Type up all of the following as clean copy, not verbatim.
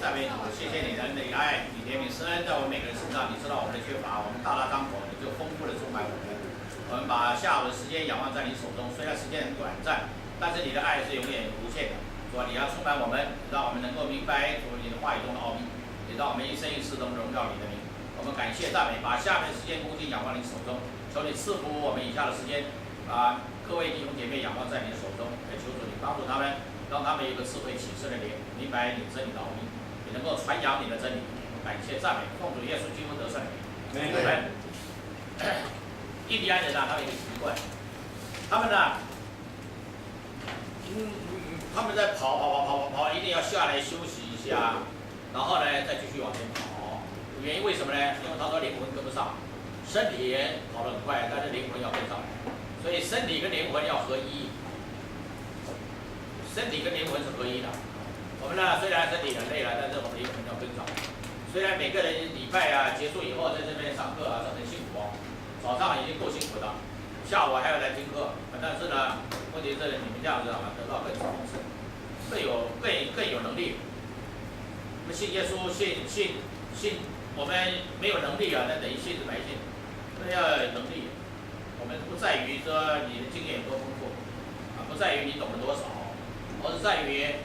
赞美主，谢谢你的恩的爱，你怜悯施恩在我们每个人身上。你知道我们的缺乏，我们大大张口，你就丰富的充满我们。我们把下午的时间仰望在你手中，虽然时间很短暂，但是你的爱是永远无限的。主啊，你要充满我们，让我们能够明白主你的话语中的奥秘，也让我们一生一世都荣耀你的名。我们感谢赞美，把下面的时间恭敬仰望你手中，求你赐福我们以下的时间，把各位弟兄姐妹仰望在你的手中，也求主你帮助他们，让他们有个智慧启示的灵，明白你真理的奥秘，也能够传扬你的真理。感谢赞美，奉主耶稣基督得胜的名。阿门。印第安人啊，他们有一个习惯，他们呢，他们在跑，一定要下来休息一下，然后呢再继续往前跑。原因为什么呢？因为他说灵魂跟不上，身体也跑得很快，但是灵魂要跟上来，所以身体跟灵魂要合一。身体跟灵魂是合一的。我们呢虽然身体很累了，但是我们灵魂要跟上。虽然每个人礼拜啊结束以后在这边上课啊，是很辛苦哦。早上已经够辛苦的，下午还要来听课，但是呢，问题是你们这样子啊，得到更丰盛，更有能力。我们信耶稣，信，我们没有能力啊，那等于信是白信。那要有能力，我们不在于说你的经验有多丰富，啊，不在于你懂得多少，而是在于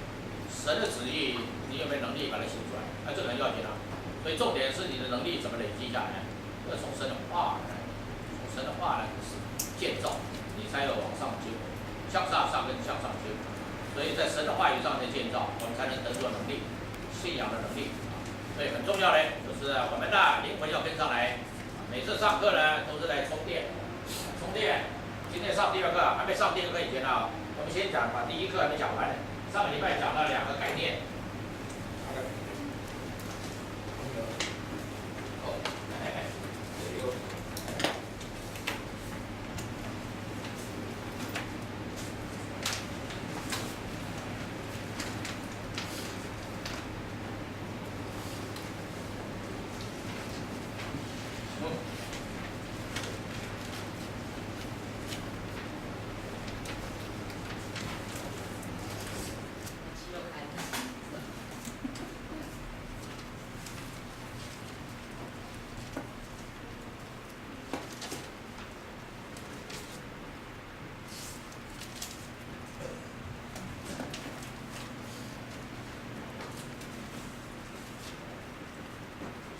神的旨意，你有没有能力把它写出来？啊，这个很要紧啊。所以重点是你的能力怎么累积下来，要从神的话来。神的话呢是建造，你才有往上结果，向上跟向上结果。所以在神的话语上的建造，我们才能得着能力，信仰的能力啊。所以很重要呢，就是我们的灵魂要跟上来。每次上课呢都是来充电，充电。今天上第二课，还没上第二课以前呢，我们先把第一课还没讲完。上个礼拜讲了2个概念。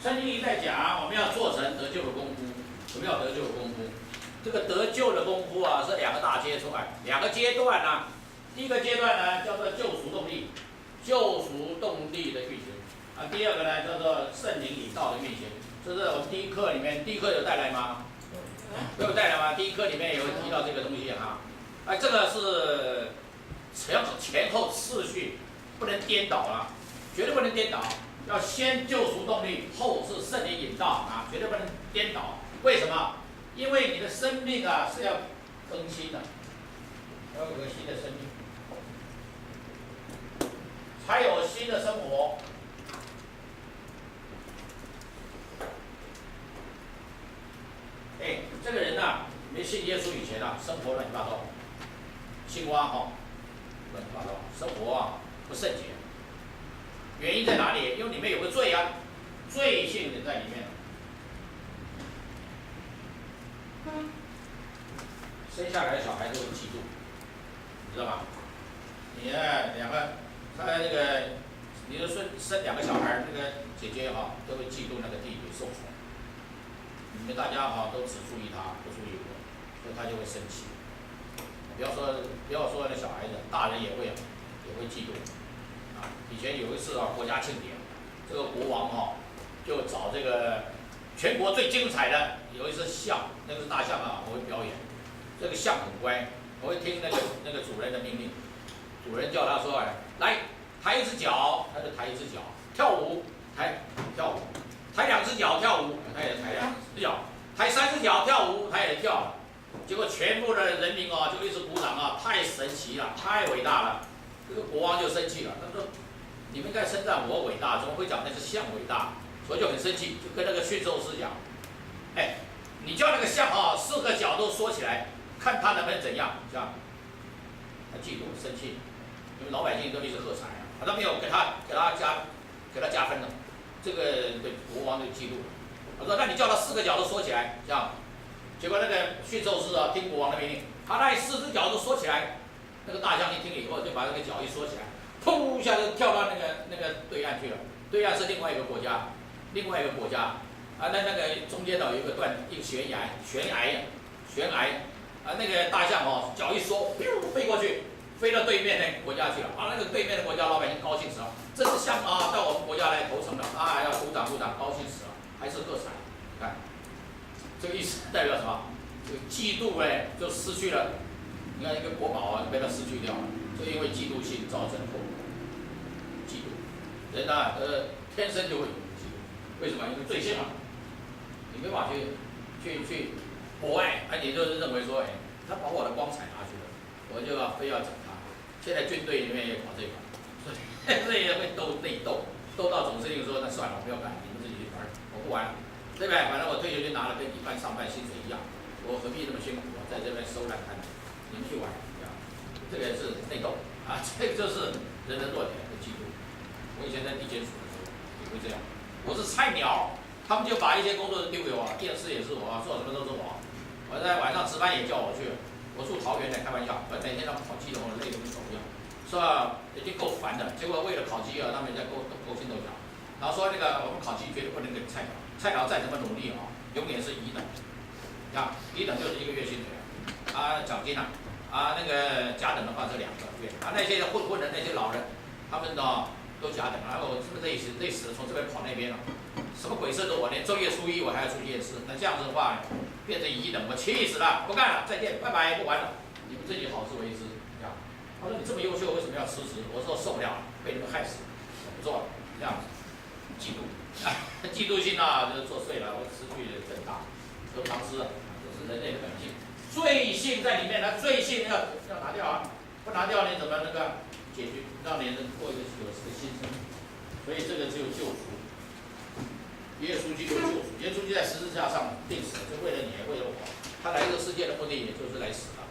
圣经一再讲，我们要做成得救的功夫。什么叫得救的功夫？这个得救的功夫啊，是2个大阶段，2个阶段啊。第一个阶段呢，叫做救赎动力，救赎动力的运行啊。第二个呢，叫做圣灵引导的运行。这是我们第一课里面，第一课有带来吗？都有带来吗？第一课里面有提到这个东西哈。哎，这个是前后次序不能颠倒啊，绝对不能颠倒。要先救赎动力，后是圣灵引导啊，绝对不能颠倒。为什么？因为你的生命啊是要更新的，要有个新的生命，才有新的生活。哎，这个人呐，没信耶稣以前啊，生活乱七八糟，青蛙哈，乱七八糟，生活啊不圣洁。原因在哪里？因为里面有个罪啊，罪性在里面。生下来的小孩都会嫉妒，你知道吗？你呢他那个，你的生2个小孩，那个姐姐哈，都会嫉妒那个弟弟受宠。你们大家哈都只注意他，不注意我，所以他就会生气。不要说那小孩子，大人也会嫉妒。以前有一次啊，国家庆典，这个国王哈就找这个全国最精彩的有一只象，那个是大象啊，我会表演。这个象很乖，我会听那个主人的命令。主人叫他说：“哎，来抬一只脚，他就抬一只脚；跳舞，跳舞；抬2只脚跳舞，他也抬2只脚；抬3只脚跳舞，他也跳。结果全部的人民啊就一直鼓掌啊，太神奇了，太伟大了。”这个国王就生气了，他说：“你们应该称赞我伟大，怎么会讲那个象伟大？”所以就很生气，就跟那个驯兽师讲：“哎，你叫那个象啊，4个脚都缩起来，看他能不能怎样？”这样，他嫉妒生气，因为老百姓都一直喝彩啊，他没有给他加给他加分了。这个对国王就记录了。我说那你叫他4个脚都缩起来，这样。结果那个驯兽师啊，听国王的命令，他那4只脚都缩起来。那个大将一听以后，就把那个脚一缩起来，砰一下就跳到那个对岸去了。对岸是另外一个国家，啊，那个中间呢有一个悬崖，啊，那个大象哦，脚一缩，飞过去，飞到对面那个国家去了。啊，那个对面的国家老百姓高兴死了，这是象啊，到我们国家来投诚了，啊，要鼓掌，高兴死了，还是喝彩。看，这个意思代表什么？这个嫉妒哎，就失去了。你看一个国宝啊，被他失去掉了，就因为嫉妒心造成后果。嫉妒，人啊，天生就会有嫉妒，为什么？因为罪性嘛，你没法去博爱，你就是认为说，他把我的光彩拿去了，我就非要整他。现在军队里面也搞这个，所以这也会内斗，斗到总司令说，那算了，我不要干，你们自己去玩，我不玩了，对不对？反正我退休金拿了跟一般上班薪水一样，我何必那么辛苦啊，在这边收烂摊子？你们去玩，这个是内斗啊，这个就是人的弱点和嫉妒。我以前在地检署的时候也会这样，我是菜鸟，他们就把一些工作丢给我，电视也是我，做什么都是我。我在晚上值班也叫我去，我住桃园的，开玩笑，我每天要烤鸡的，我累得跟狗一样，是吧？已经够烦的，结果为了烤鸡啊，他们在勾心斗角，然后说那个我们烤鸡绝对不能给菜鸟，菜鸟再怎么努力啊，永远是乙等，啊，乙等就是1个月薪水。啊，奖金啊，那个甲等的话是2个月，啊，那些混的那些老人，他们呢都甲等，然后我是不是累死了，从这边跑那边了，什么鬼事都我连正月初1我还要出去夜市，那这样子的话变成乙等，我气死了，不干了，再见，拜拜，不玩了，你们自己好自为之，这样。他说你这么优秀，为什么要辞职？我说受不了了，被你们害死，我不做了，这样子，嫉妒，嫉妒心啊，就是作祟了，我失去了更大，得不偿失，这是人类的本性。罪性在里面，那罪性要拿掉啊，不拿掉你怎么那个解决，让你过一个有这个新生？所以这个只有救赎。耶稣基督救赎，耶稣基督在十字架上钉死，就为了你，为了我。他来这个世界的目的也就是来死的。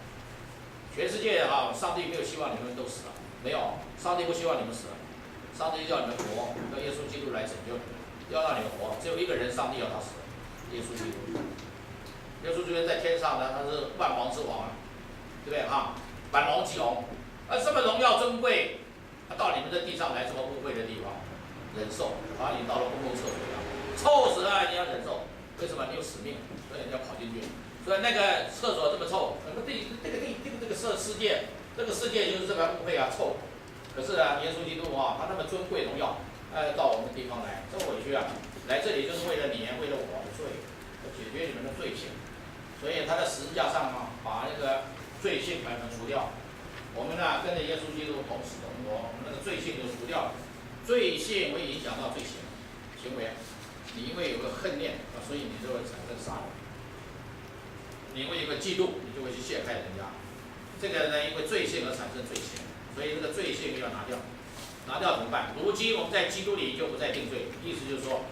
全世界啊，上帝没有希望你们都死了，没有，上帝不希望你们死了，上帝要你们活，要耶稣基督来拯救你们，要让你们活。只有一个人，上帝要他死，耶稣基督。耶稣基督在天上呢，他是万王之王，对不对哈？满荣其荣，这么荣耀尊贵，他到你们这地上来这么污秽的地方，忍受，把你到了公共厕所一样，臭死了，你要忍受，为什么？你有使命，所以你要跑进去。所以那个厕所这么臭，这个世界，这个世界就是这么污秽啊，臭。可是啊，耶稣基督啊，他那么尊贵荣耀，到我们地方来，这么委屈啊，来这里就是为了你，为了我的罪，解决你们的罪行。所以他在十字架上啊，把那个罪性把它除掉。我们呢跟着耶稣基督同死同活，我们那个罪性就除掉了。罪性会影响到罪行为，你因为有个恨念啊，所以你就会产生杀人。你因为有个嫉妒，你就会去陷害人家。这个呢，因为罪性而产生罪行，所以这个罪性要拿掉。拿掉怎么办？如今我们在基督里就不再定罪，意思就是说，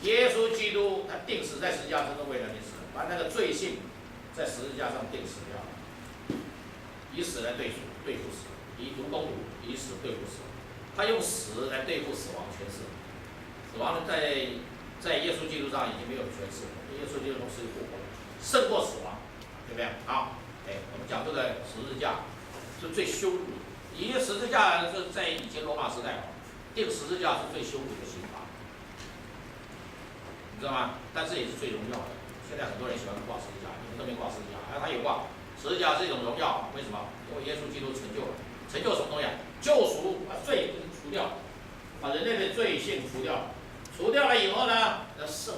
耶稣基督他定死在十字架上是为了你死，把那个罪性在十字架上定死掉，以死来对付死，以毒攻毒，以死对付死。他用死来对付死亡权势，死亡在耶稣基督上已经没有权势了，耶稣基督是复活，胜过死亡，对不对？好，我们讲这个十字架是最羞辱的，因为十字架是在以前罗马时代定十字架是最羞辱的刑罚，你知道吗？但是也是最荣耀的。现在很多人喜欢挂十字架，你们都没挂十字架，他有挂。十字架是一种荣耀，为什么？因为耶稣基督成就了，成就什么东西？救赎，把罪除掉，把人类的罪性除掉，除掉了以后呢，得胜。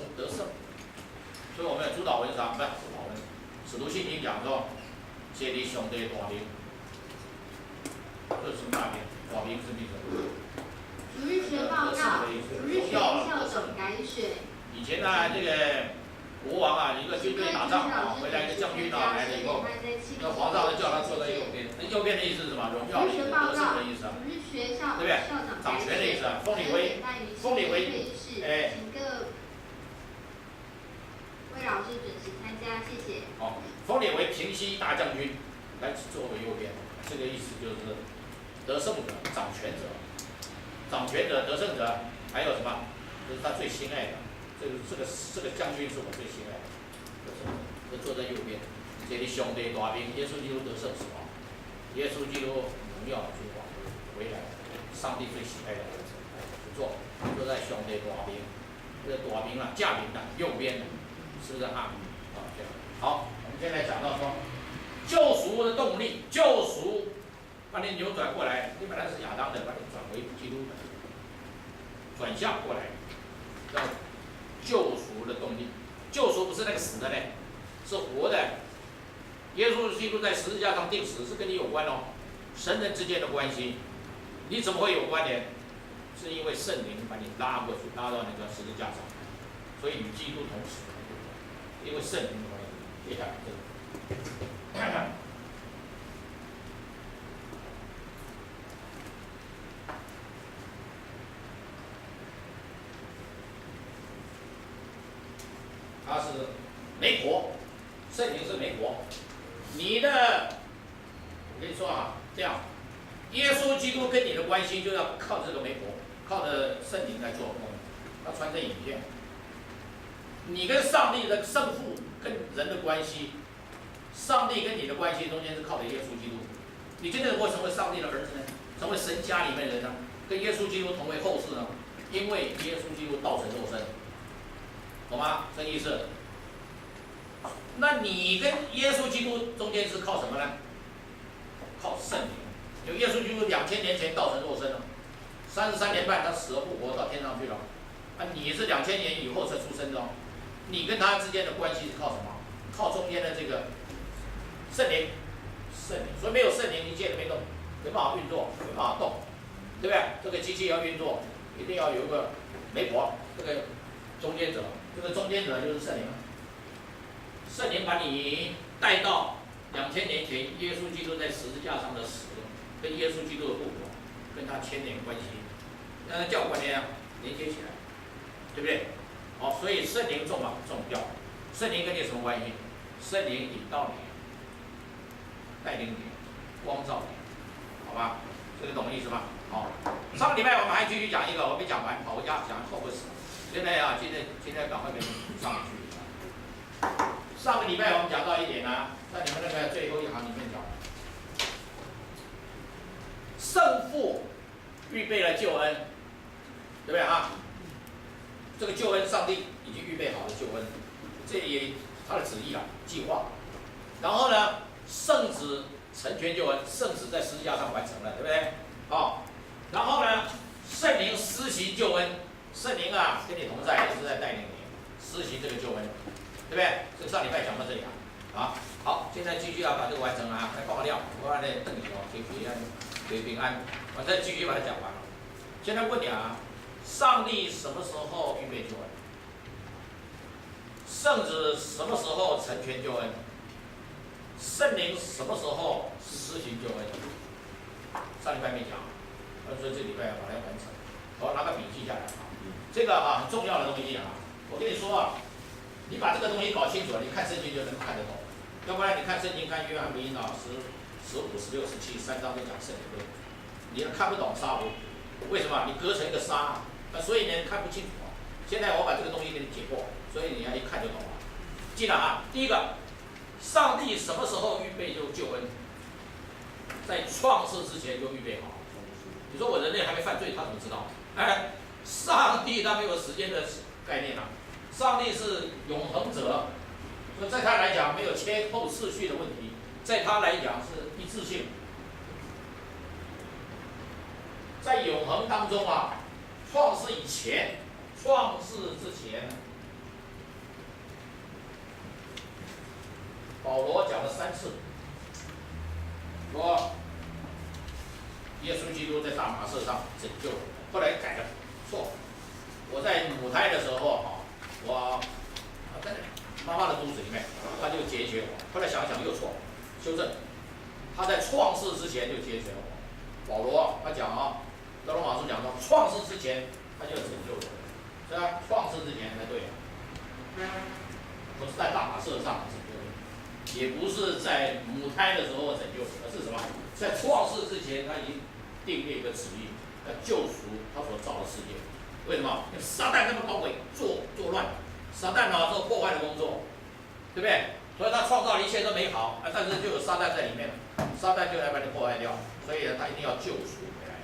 所以我们有主导文啥？不是主导文，使徒信经讲说，谢你兄弟大名，这是什么大名？大名是秘书。逐日学报告，逐日学校长改选。以前呢，这个国王啊，一个军队打仗啊，回来一个将军啊来了以后，那皇上就叫他坐在右边。那右边的意思是什么？荣耀的意思，得胜的意思啊，对不对？掌权的意思啊，封你为，请各位老师准时参加，谢谢。好，封你为平西大将军，来坐为右边。这个意思就是得胜者、掌权者、得胜者，还有什么？这是他最心爱的，这个将军是我最心爱的，这坐在右边，这里兄弟大兵，耶稣基督得胜死亡，耶稣基督荣耀君王回来，上帝最喜爱的儿子，坐在兄弟大兵，这个大兵啊，驾兵的右边的，是不是啊？这样好，我们现在讲到说，救赎的动力，救赎把你扭转过来，你本来是亚当的，把你转回基督的，转向过来。叫救赎的动力，救赎不是那个死的嘞，是活的。耶稣基督在十字架上钉死，是跟你有关哦，神人之间的关系，你怎么会有关联？是因为圣灵把你拉过去，拉到那个十字架上，所以与基督同死，因为圣灵的关系。接下来这个。它是媒婆，圣灵是媒婆。你的，我跟你说啊，这样，耶稣基督跟你的关系就要靠这个媒婆，靠着圣灵来做工，要传这影片。你跟上帝的圣父跟人的关系，上帝跟你的关系中间是靠着耶稣基督。你真的会成为上帝的儿子呢？成为神家里面的人呢？跟耶稣基督同为后世呢？因为耶稣基督道成肉身。懂吗？这意思。那你跟耶稣基督中间是靠什么呢？靠圣灵。有耶稣基督2000年前道成肉身了，33年半他死而复活到天上去了。啊，你是2000年以后才出生的哦。你跟他之间的关系是靠什么？靠中间的这个圣灵，圣灵。所以没有圣灵，一切都没动，没办法运作，没办法动，对不对？这个机器要运作，一定要有一个媒婆，这个中间者。这个中间者就是圣灵，圣灵把你带到2000年前耶稣基督在十字架上的死，跟耶稣基督的复活，跟他牵连关系，让他教观念连接起来，对不对？好，所以圣灵重要。圣灵跟你有什么关系？圣灵引导你，带领你，光照你，好吧？这个懂意思吗？好，上个礼拜我们还继续讲一个，我没讲完，跑回家讲后悔死了。现在啊，现在赶快给你补上去。上个礼拜我们讲到一点呢，在你们那个最后一行里面讲，圣父预备了救恩，对不对啊？这个救恩，上帝已经预备好了救恩，这也他的旨意啊，计划。然后呢，圣子成全救恩，圣子在十字架上完成了，对不对？好，然后呢，圣灵施行救恩。圣灵啊，跟你同在，也是在带领你施行这个救恩，对不对？这个上礼拜讲到这里啊，好，现在继续要把这个完成啊，来爆料，我把那邓你哦，给平安，我再继续把它讲完了。现在问你啊，上帝什么时候预备救恩？圣子什么时候成全救恩？圣灵什么时候施行救恩？上礼拜没讲，所以这礼拜要把它完成。我拿个笔记下来啊。这个啊很重要的东西啊，我跟你说啊，你把这个东西搞清楚了，你看圣经就能看得懂。要不然你看圣经，看约翰福音啊15、16、17 3章都讲圣灵论，你看不懂沙湖，为什么？你隔成一个沙，所以呢看不清楚。现在我把这个东西给你解破，所以你要一看就懂了。记得啊，第一个，上帝什么时候预备救恩？在创世之前就预备好。你说我人类还没犯罪，他怎么知道？哎。上帝他没有时间的概念啊，上帝是永恒者，所以在他来讲没有前后次序的问题，在他来讲是一致性。在永恒当中啊，创世以前，创世之前，保罗讲了3次，说耶稣基督在大马色上拯救了，后来改了。错，我在母胎的时候啊，我在妈妈的肚子里面，他就解决我。后来想想又错，修正。他在创世之前就解决我。保罗他讲啊，在罗马书讲说，创世之前他就拯救我，是吧？创世之前才对啊，不是在大马色上拯救你，也不是在母胎的时候拯救你，而是什么？在创世之前他已经订立一个旨意。救赎他所造的世界，为什么？因为撒旦那么高贵，作乱，撒旦做破坏的工作，对不对？所以他创造的一切都美好，但是就有撒旦在里面，撒旦就来把你破坏掉，所以他一定要救赎回来，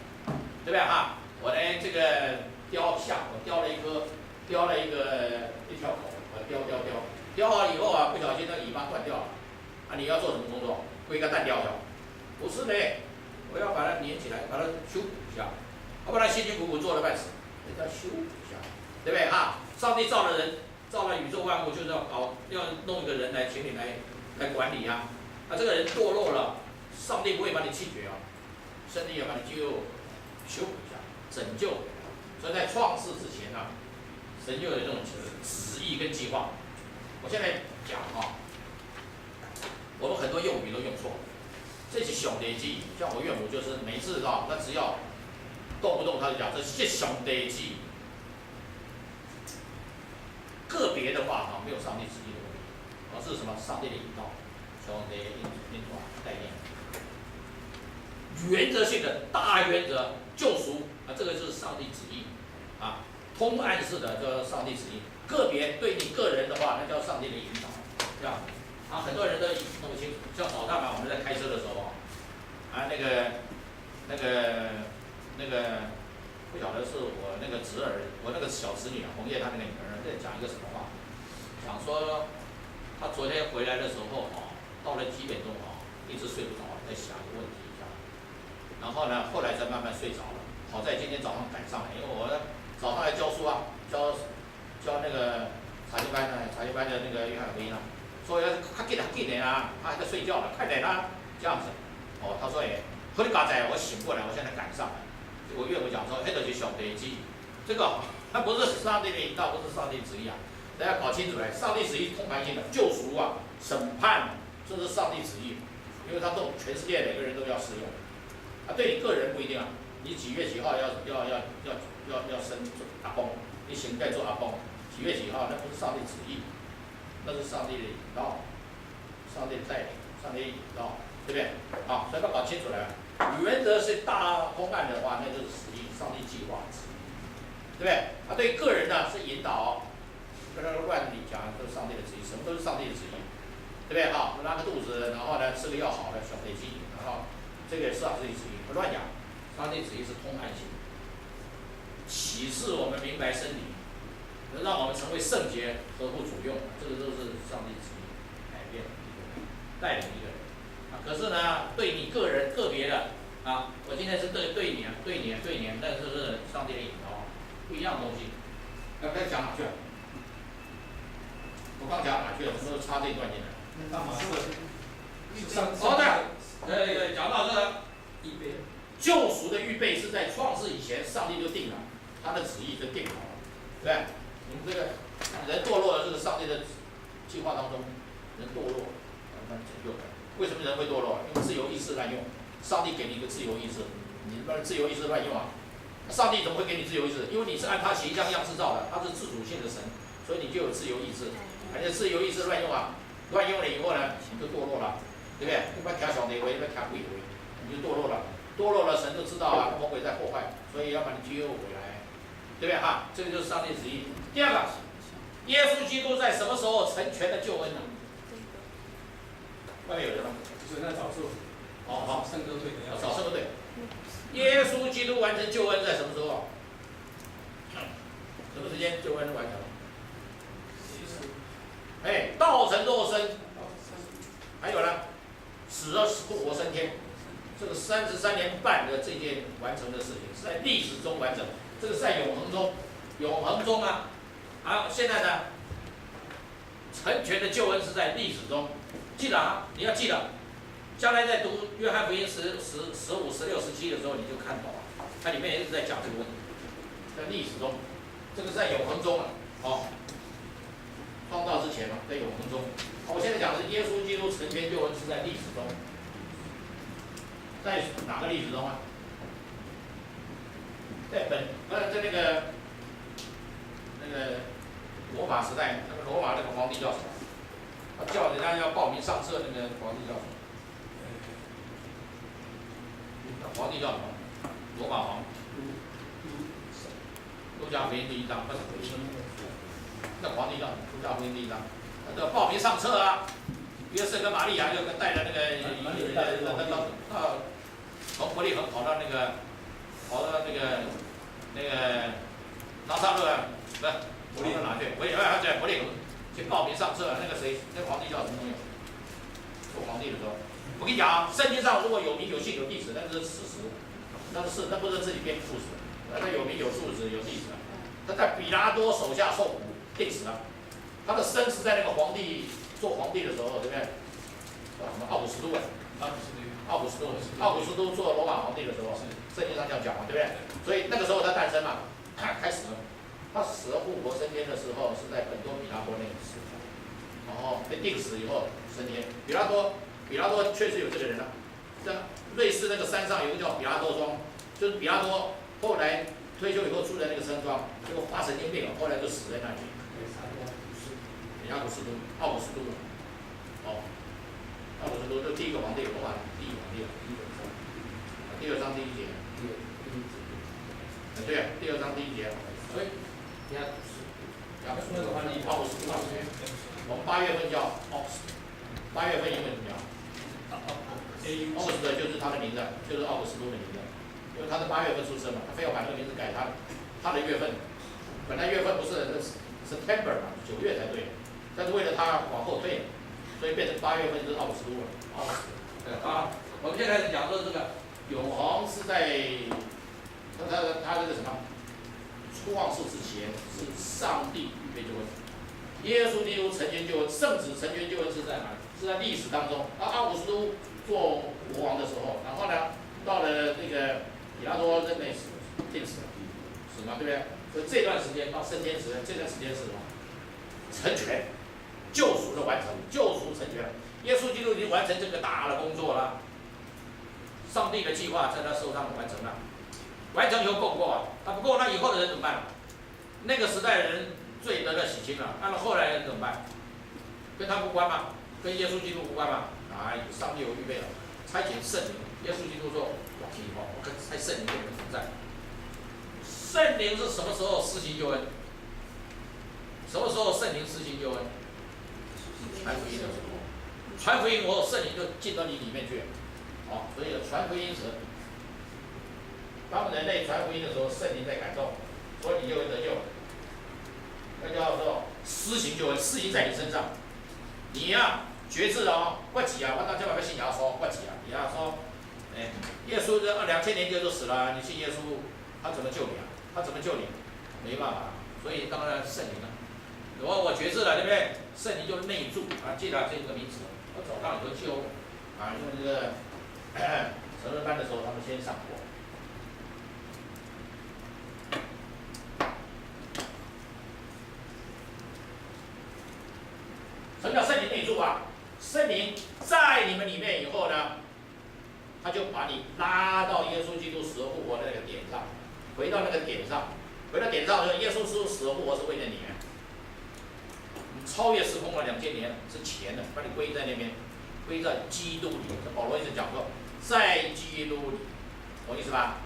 对不对哈？我呢这个雕像，我雕了一条狗，我雕好以后啊，不小心那尾巴断掉了，你要做什么工作？归个蛋雕掉？不是的，我要把它粘起来，把它修补一下，我把它辛辛苦苦做了半死，给它修补一下，对不对哈？上帝造了人，造了宇宙万物，就是要弄一个人来，请你来管理啊。这个人堕落了，上帝不会把你弃绝啊，上帝要把你修补一下，拯救回来。所以在创世之前啊，神就有这种旨意跟计划。我现在讲我们很多用语都用错，这是上帝旨意。像我岳母就是每次他只要动不动他就讲这是上帝旨意。个别的话没有上帝旨意的问题，而是什么？上帝的引导，上帝的引导概念。原则性的大原则救赎这个就是上帝旨意通暗式的叫上帝旨意。个别对你个人的话，那叫上帝的引导，这样很多人都弄不清楚。像早上我们在开车的时候那个不晓得是我那个侄儿，我那个小侄女红叶她那个女儿在讲一个什么话，讲说她昨天回来的时候到了几点钟一直睡不着，在想一个问题然后呢后来才慢慢睡着了。好在今天早上赶上来，因为我早上来教书教那个茶经班的那个约翰福音说要快点他还在睡觉了，快点这样子。他说和你刚才我醒过来，我现在赶上了。我岳母讲说，那就是上帝旨意，这个它不是上帝的引导，不是上帝旨意大家搞清楚来，上帝旨意通盘性的救赎审判，这是上帝旨意，因为它对全世界每个人都要适用。对你个人不一定你几月几号要生阿公，你现在做阿公，几月几号那不是上帝旨意，那是上帝的引导，上帝的带领，上帝的引导，对不对？所以要搞清楚来。原则是大公案的话，那就是旨意，上帝计划旨意，对不对？对个人呢是引导，不能乱理讲，都是上帝的旨意，什么都是上帝的旨意，对不对？拉个肚子，然后呢吃个药好了，小飞机，然后这个也是上帝旨意，不乱讲，上帝旨意是通案性，启示我们明白真理，能让我们成为圣洁，合乎主用，这个都是上帝旨意改变一个人，带领一个人。可是呢，对你个人个别的我今天是对你，那是上帝的引导，不一样的东西。刚才讲哪去了？我刚讲哪去了？什么时候插这一段进来？对，讲到这个救赎的预备是在创世以前，上帝就定了，他的旨意就定好了，对不对？我们这个人堕落的这个上帝的计划当中，人堕落，慢慢拯救的。为什么人会堕落？因为自由意志滥用。上帝给你一个自由意志，你把自由意志乱用上帝怎么会给你自由意志？因为你是按他形象样式造的，他是自主性的神，所以你就有自由意志。而且自由意志乱用乱用了以后呢，你就堕落了，对不对？一般调小的为，一般调贵的为，你就堕落了。堕落了，神就知道魔鬼在破坏，所以要把你救回来，对不对这个就是上帝旨意。第二个，耶稣基督在什么时候成全了救恩呢？外面有人吗？就是那早授。好，圣歌队的要早圣歌队。耶稣基督完成救恩在什么时候？什么时间救恩完成？道成肉身，还有呢，死而复活升天，这个33年半的这件完成的事情是在历史中完成，这个是在永恒中现在呢，成全的救恩是在历史中，记得你要记得。将来在读约翰福音15、16、17的时候，你就看懂了，它里面也一直在讲这个问题，在历史中，这个是在永恒中创造之前在永恒中。我现在讲的是耶稣基督成全救恩是在历史中，在哪个历史中在那个罗马时代，那个罗马那个皇帝叫什么？他叫人家要报名上册，那个皇帝叫什么？皇帝叫什么？罗马皇。路加福音第1章，不是那皇帝叫路加福音第1章，这报名上册啊，约瑟跟玛利亚就带着那个到从伯利恒跑到那个拿撒勒，不是伯利恒哪去？在伯利恒去报名上册，那个谁，那皇帝叫什么东西？做皇帝的时候，我跟你讲，圣经上如果有名有姓有地址，那是事实，那不是自己编故事，那有名有数值有地址。他在比拉多手下受苦，定死了。他的生是在那个皇帝做皇帝的时候，对不对？什么奥古斯都啊？奥古斯都做罗马皇帝的时候，圣经上这样讲嘛，对不对？所以那个时候他诞生嘛，开始了。他死了复活升天的时候是在本多比拉多那个时候，然后被定死以后升天。比拉多确实有这个人啊，在瑞士那个山上有一个叫比拉多庄，就是比拉多后来退休以后住在那个山庄，结果发神经病了，后来就死在那里。奥古斯都，奥古斯都就第一个皇帝，罗马第一个皇帝，第2章第1节，对啊，第2章第1节，所以奥古斯都，我们8月份叫奥古斯，8月份英文怎么讲？奥古斯的就是他的名字，就是奥古斯都的名字，因为他是8月份出生嘛，他非要把那个名字改他的月份，本来月份不是 September 嘛，9月才对。但是为了他往后退，所以变成8月份就是奥古斯都了。我们现在开始讲说这个永恒是在他这个什么出望世之前是上帝预备救恩，耶稣基督成全救恩，圣子成全救恩是在哪里？是在历史当中。奥古斯都做国王的时候，然后呢，到了那个比拉多任内定死嘛，对不对？所以这段时间到升天时，这段时间是什么？成全。救赎的完成，救赎成全了，耶稣基督已经完成这个大的工作了。上帝的计划在他手上完成了，完成以后够不够啊？他不够，那以后的人怎么办？那个时代的人罪得了洗清了，那么后来人怎么办？跟他无关吗？跟耶稣基督无关吗？上帝有预备了，差遣圣灵。耶稣基督说：“我听以后，我跟差圣灵给你们同在。”圣灵是什么时候施行救恩？什么时候圣灵施行救恩？传福音的时候，传福音后圣灵就进到你里面去，所以传福音时，当人类传福音的时候，圣灵在感动，所以你就会得救。那叫做施行救恩，施行在你身上。你呀、决志不急啊！我当初把个信仰说不急啊！你要说，耶稣这2000年前就死了，你信耶稣，他怎么救你啊？他怎么救你？没办法，所以当然圣灵了。我决志了，对不对？圣灵就内住记得这个名词。我早上有个救因为这个成人班的时候，他们先上过。什么叫圣灵内住啊？圣灵在你们里面以后呢，他就把你拉到耶稣基督死而复活的那个点上，回到那个点上，耶稣基督死而复活是为了你。超越时空了2000年之前的，把你归在那边，归在基督里。这保罗一直讲说，在基督里，懂意思吧？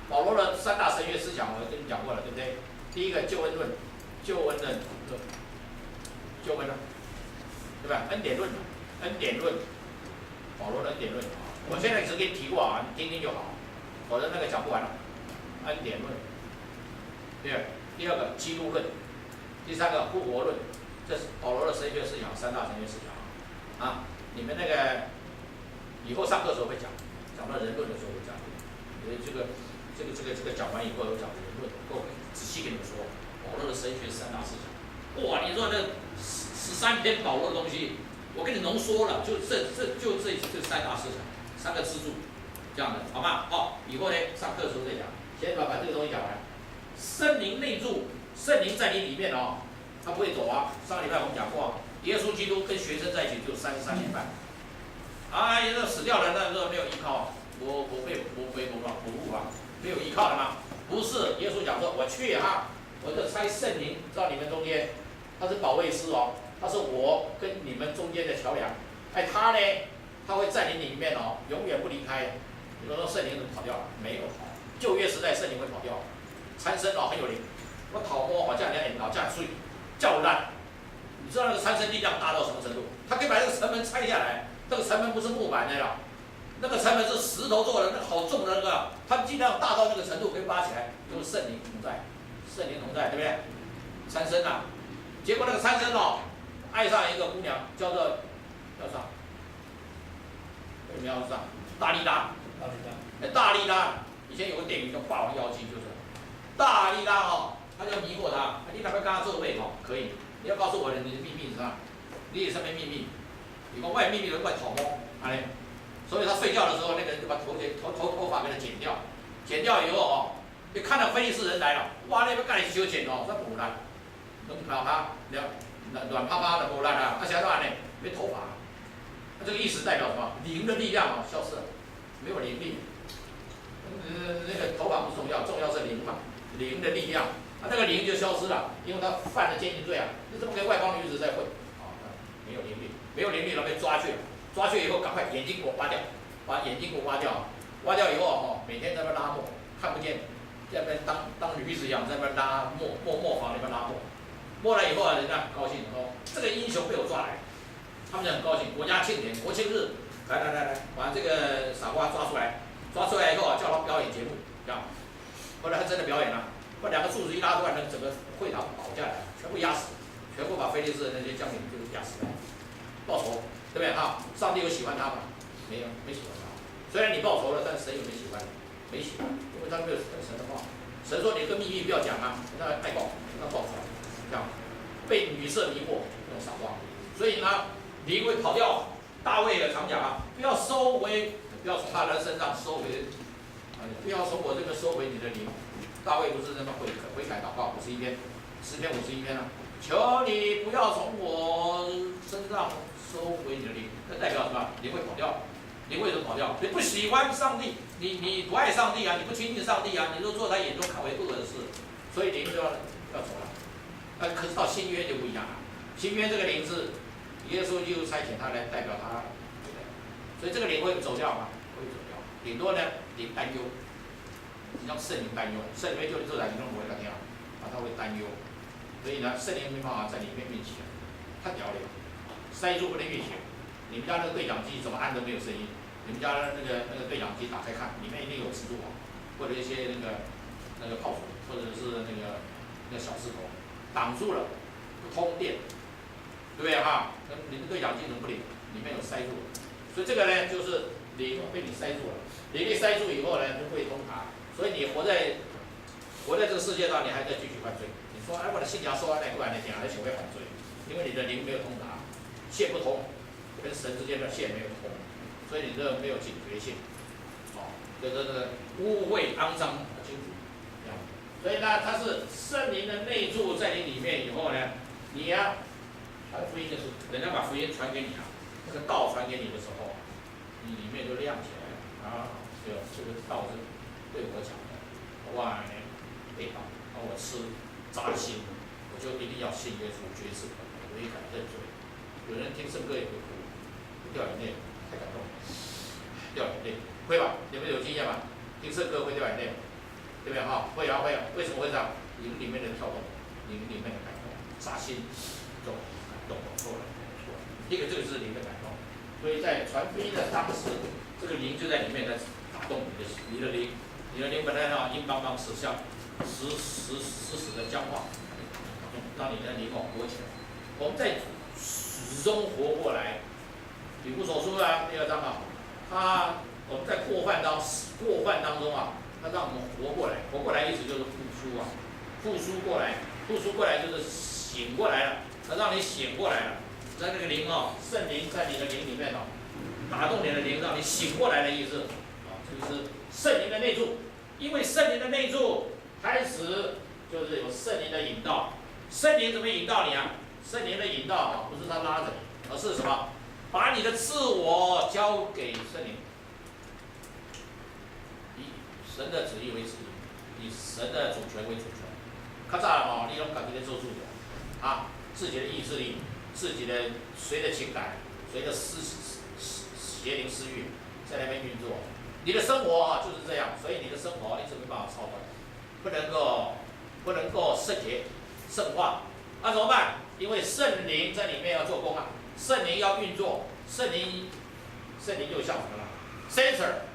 保罗的3大神学思想我跟你讲过了，对不对？第一个救恩论，对吧？恩典论，保罗的恩典论我现在只给你提过你听听就好，否则那个讲不完了。恩典论，第二个基督论，第3个复活论。这是保罗的神学思想，3大神学思想你们那个以后上课的时候会讲到人论的时候会讲，因为这个讲完以后有讲人论，我会仔细跟你们说保罗的神学3大思想。哇，你说那13篇保罗的东西，我给你浓缩了，就这3大思想，3个支柱，这样的，好吗？以后呢上课的时候再讲，先把这个东西讲完。圣灵内住，圣灵在你里面他不会走上个礼拜我们讲过耶稣基督跟学生在一起就33年半。那死掉了，那时候没有依靠，我被捕入没有依靠了吗？不是，耶稣讲说，我去我就差圣灵到你们中间，他是保惠师他是我跟你们中间的桥梁。他呢，他会在你里面永远不离开。你说圣灵怎么跑掉了？没有，旧约时代圣灵会跑掉，参生很有灵。我头毛好像两老这样水，叫烂。你知道那个参生力量大到什么程度？他可以把这个城门拆下来，那个城门不是木板的了，那个城门是石头做的，那好重的那个，他力量大到那个程度可以拔起来，就是圣灵同在，圣灵同在，对不对？参生啊，结果那个参生哦，爱上一个姑娘，叫啥？为什么要上？大力拉。大力拉，以前有个电影叫《霸王妖姬》，就是大力拉哦，他就迷惑他，你哪要跟他做位哦？可以，你要告诉我你的秘密是啥？你有什么秘密？你讲我的秘密就是我头毛，安尼。所以他睡觉的时候，那个人就把头发给他剪掉，剪掉以后哦，一看到非利士人来了，哇，那边干你修剪哦，这不烂，弄啪啪，软趴趴的不烂啊，他想干呢？没头发，那这个意思代表什么？灵的力量哦消失了，没有灵力。那个头发不重要，重要是灵嘛，灵的力量，那个灵就消失了，因为他犯了奸淫罪啊，你怎么跟外邦女子在混？没有灵力，没有灵力了被抓去了，抓去以后赶快眼睛给我挖掉，把眼睛给我挖掉，挖掉以后哦，每天在那拉磨，看不见，在那边当驴子一样在那边拉磨坊那边拉磨，磨了以后啊，人家很高兴说这个英雄被我抓来，他们就很高兴，国家庆典国庆日，来，把这个傻瓜抓出来。抓出来以后啊，叫他表演节目，这样。后来他真的表演了，把两个柱子一拉断，那整个会堂倒下来，全部压死，全部把非利士的那些将领就压死了，报仇，对不对哈？上帝有喜欢他吗？没有，没喜欢他。虽然你报仇了，但神有没有喜欢？没喜欢，因为他没有神的话。神说你这个秘密不要讲啊，那爱报，那报出来，这样被女色迷惑，那种傻瓜。所以呢，灵会跑掉。大卫也常讲啊，不要收回。不要从他的身上收回，不要从我这边收回你的灵。大卫不是那么悔改祷告51篇，诗篇51篇啊，求你不要从我身上收回你的灵，这代表什么？灵会跑掉，灵为什么跑掉？你不喜欢上帝，你不爱上帝啊，你不亲近上帝啊，你都做他眼中看为恶的事，所以灵就要走了。可是到新约就不一样了，新约这个灵是耶稣就差遣他来代表他。所以这个灵会走掉吗？会走掉，顶多呢灵担忧，你让圣灵担忧，圣灵就是在灵中不会干掉，他会担忧，所以呢圣灵没办法在里面运行，太屌了，塞住不能运行。你们家那个对讲机怎么按都没有声音，你们家那个对讲机打开看，里面一定有蜘蛛网，或者一些那个泡芙，或者是那个小石头挡住了，不通电，对不对哈？那你的对讲机怎么不灵？里面有塞住了。所以这个呢，就是灵被你塞住了，灵被塞住以后呢，就会通达。所以你活在这个世界上，你还在继续犯罪。你说，哎，我的信仰说完来过来，你讲还学会犯罪，因为你的灵没有通达，线不通，跟神之间的线没有通，所以你这没有警觉性，这个污秽肮脏很清楚，这样。所以呢，它是圣灵的内住在你里面以后呢，你呀，传福音的时候，人家把福音传给你啊。这个道传给你的时候，你里面就亮起来了啊！这个道是对我讲的，哇，被道，我吃扎心，我就一定要信耶稣，决志悔改认罪。有人听圣歌也会哭，掉眼泪，太感动了，掉眼泪，会吧？你们有经验吗？听圣歌会掉眼泪，对不对哈？会啊，为什么会这样？灵里面的跳动，灵里面的感动，扎心，这种感动，错了。这个是灵的感动，所以在传福音的当时，这个灵就在里面在打动你的灵，你的灵本来硬邦邦死相，死的僵化，让你的灵活起来。我们在始终活过来。比如所说啊，第2章啊，我们在过犯当中啊，它让我们活过来，活过来意思就是复苏啊，复苏过来就是醒过来了，它让你醒过来了。在那个灵圣灵在你的灵里面打动你的灵，让你醒过来的意思这就是圣灵的内住。因为圣灵的内住开始就是有圣灵的引导。圣灵怎么引导你啊？圣灵的引导不是他拉着你，而是什么？把你的自我交给圣灵，以神的旨意为旨意，以神的主权为主权。较早你拢家己咧做主的自己的意志力。自己的随着情感，随着邪灵私欲，在那边运作。你的生活就是这样，所以你的生活一直没办法操管，不能够不能够圣洁、圣化。那怎么办？因为圣灵在里面要做工啊，圣灵要运作，圣灵就像什么呢 ？sensor，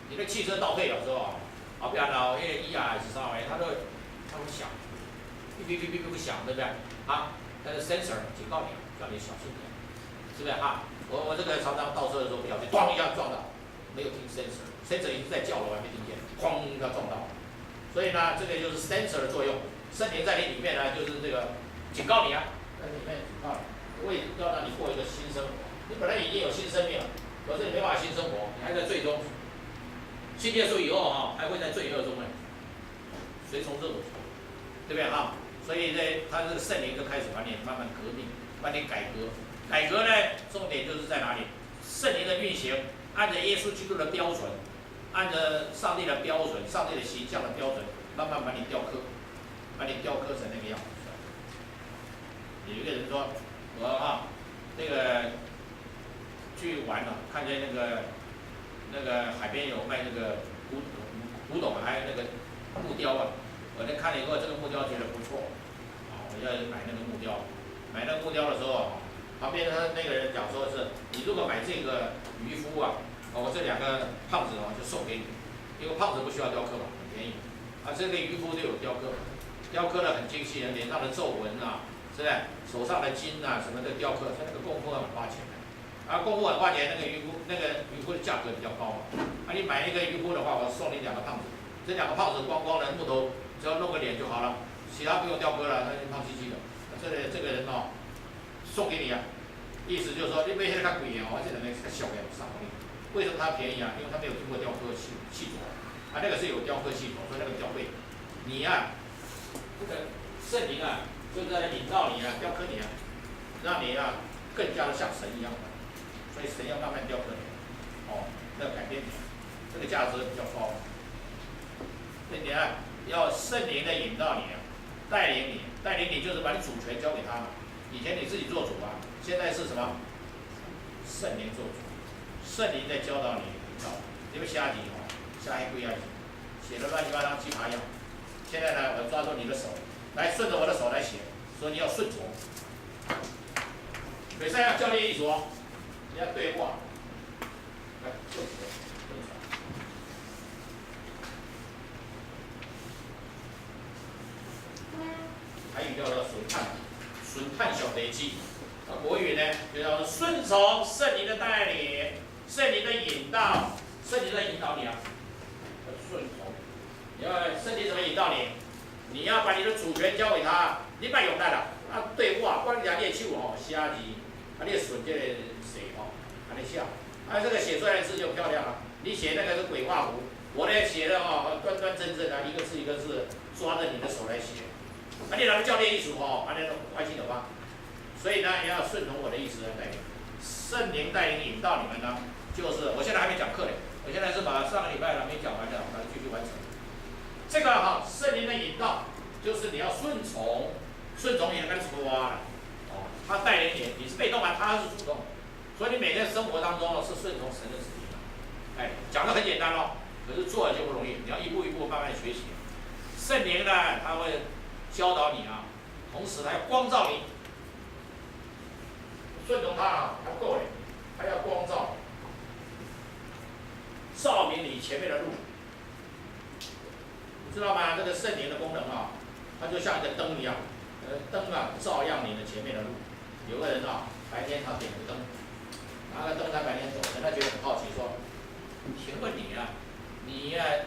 你的汽车倒退了之后，不然呢，因为ERS上面它会响，哔哔哔哔哔响，对不对？啊，它的 sensor 警告你，叫你小心点，是不是啊？我这个常常倒车的时候不小心，咣一下撞到，没有听 sensor 已经在叫了，我还没听见，哐一下撞到。所以呢，这个就是 sensor 的作用。圣灵在你里面呢，就是这个警告你啊，在里面警告你，为要让你过一个新生活。你本来已经有新生命了，可是你没办法新生活，你还在罪中。信耶稣以后还会在罪恶中呢，随从热，对不对哈？所以呢，他这个圣灵就开始把你慢慢革命，把你改革。改革呢，重点就是在哪里？圣灵的运行，按照耶稣基督的标准，按照上帝的标准、上帝的形象的标准，慢慢把你雕刻，把你雕刻成那个样子。有一个人说，我那个去玩了，看见那个海边有卖那个古董，还有那个木雕啊。我在看了以后，这个木雕觉得不错，我要买那个木雕。买那个木雕的时候，旁边他那个人讲说是，你如果买这个渔夫啊，我这两个胖子就送给你，因为胖子不需要雕刻嘛，很便宜。这个渔夫就有雕刻，雕刻的很精细，脸上的皱纹啊，是不是？手上的筋啊什么的雕刻，他那个功夫很花钱的。功夫很花钱，那个渔夫的价格比较高嘛。你买一个渔夫的话，我送你两个胖子，这两个胖子光光的木头，只要弄个脸就好了，其他不用雕刻了，他就胖兮兮的。这个人送给你啊，意思就是说，你买那个贵的这两个较小的上给你。为什么它便宜啊？因为它没有经过雕刻细琢，那个是有雕刻细琢，所以那个比较贵。你这个圣灵就是在引导你雕刻你让你更加的像神一样的。所以神要慢慢雕刻你，要改变你，这个价值比较高。所以你要圣灵的引导你带领你就是把你主权交给他。以前你自己做主现在是什么？圣灵做主，圣灵在教导你引导。因为下集下一步要写的乱七八糟鸡爬一样。现在呢，我抓住你的手，来顺着我的手来写，说你要顺从。美赛亚教练一说，你要对话，来顺从。台语叫做损探小飞机，国语呢就叫做顺从圣灵的带领，圣灵的引导，圣灵在引导你顺从。你要圣灵怎么引导你？你要把你的主权交给他，你别用他了。对话，光讲练手写字，你顺这个写你写，这个写出来的字就漂亮了。你写那个是鬼画符，我呢写的端端正正一个字一个字抓着你的手来写。你哪个教练意思那种开心的话，所以呢，也要顺从我的意思来带领。圣灵带领引导你们呢，就是我现在还没讲课嘞，我现在是把上个礼拜没讲完的，把它继续完成。这个圣灵的引导，就是你要顺从你的跟抓他带领你，你是被动他是主动，所以你每天生活当中是顺从神的旨意。讲得很简单可是做了就不容易，你要一步一步慢慢的学习。圣灵呢，他会教导你同时他要光照你，顺从他还不够嘞，还要光照你，照明你前面的路，你知道吗？这个圣灵的功能它就像一个灯一样，灯照亮你的前面的路。有个人白天他点个灯，拿个灯在白天走，人家觉得很好奇说，请问你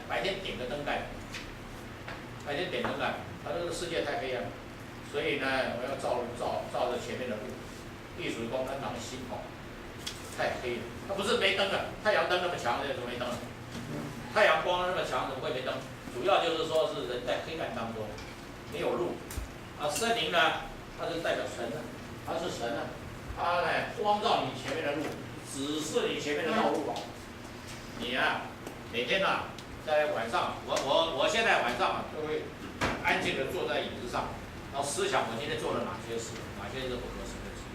白天点个灯干？白天点灯他这个世界太黑暗，所以呢，我要照着前面的路。艺术光他让心太黑了，它不是没灯太阳灯那么强，怎么没灯太阳光那么强，怎么会没灯？主要就是说是人在黑暗当中没有路圣灵呢，它是代表神它是神它光照你前面的路，指示你前面的道路你每天在晚上，我现在晚上就会安静的坐在椅子上，然后思想我今天做了哪些事，哪些是不合神的旨意，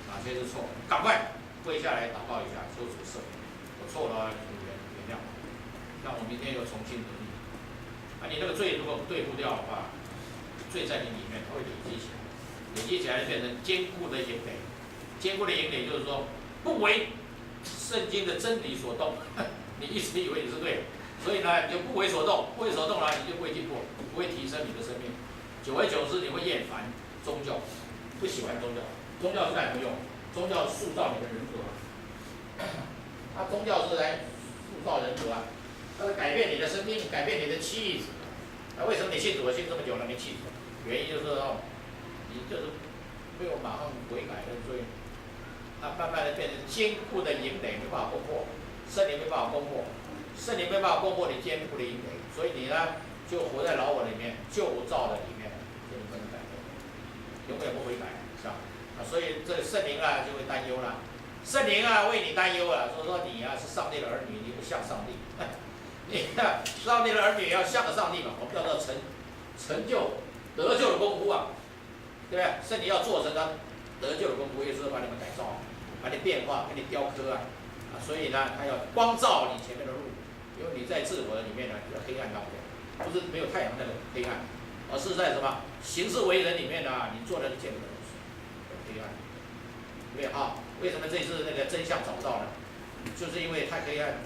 哪些是错，赶快跪下来祷告一下，求主赦免，我错了，求原谅，让我明天又重新努力。你那个罪如果不对付掉的话，坠在你里面，它会累积起来，累积起来变成坚固的营垒。坚固的营垒就是说，不为圣经的真理所动，你一直以为你是对的，所以呢，你就不为所动，不为所动了，你就不会进步，不会提升你的生命。久而久之，你会厌烦宗教，不喜欢宗教。宗教是干什么用？宗教是塑造你的人格，它宗教是来塑造人格啊，它会改变你的生命，改变你的气质。那为什么你信主信这么久了没气质？原因就是说，你就是没有马上悔改的，所以它慢慢的变成坚固的营垒，没办法攻破，圣灵没办法攻破，圣灵没办法攻破你坚固的营垒，所以你呢就活在老我里面，旧造的里面，所以不能改变，永远不悔改，是吧？所以这圣灵啊就会担忧了，圣灵啊为你担忧了，说你啊是上帝的儿女，你不像上帝，你啊上帝的儿女要像个上帝嘛，我们叫做成就得救的功夫啊，对不对？圣灵要做成他得救的功夫，也是把你们改造，把你变化，给你雕刻啊，所以呢，他要光照你前面的路，因为你在自我里面呢，在黑暗当中，不是没有太阳那个黑暗，而是在什么行事为人里面呢，你做的一件东西，黑暗，对不对啊？为什么这次那个真相找不到呢？就是因为太黑暗，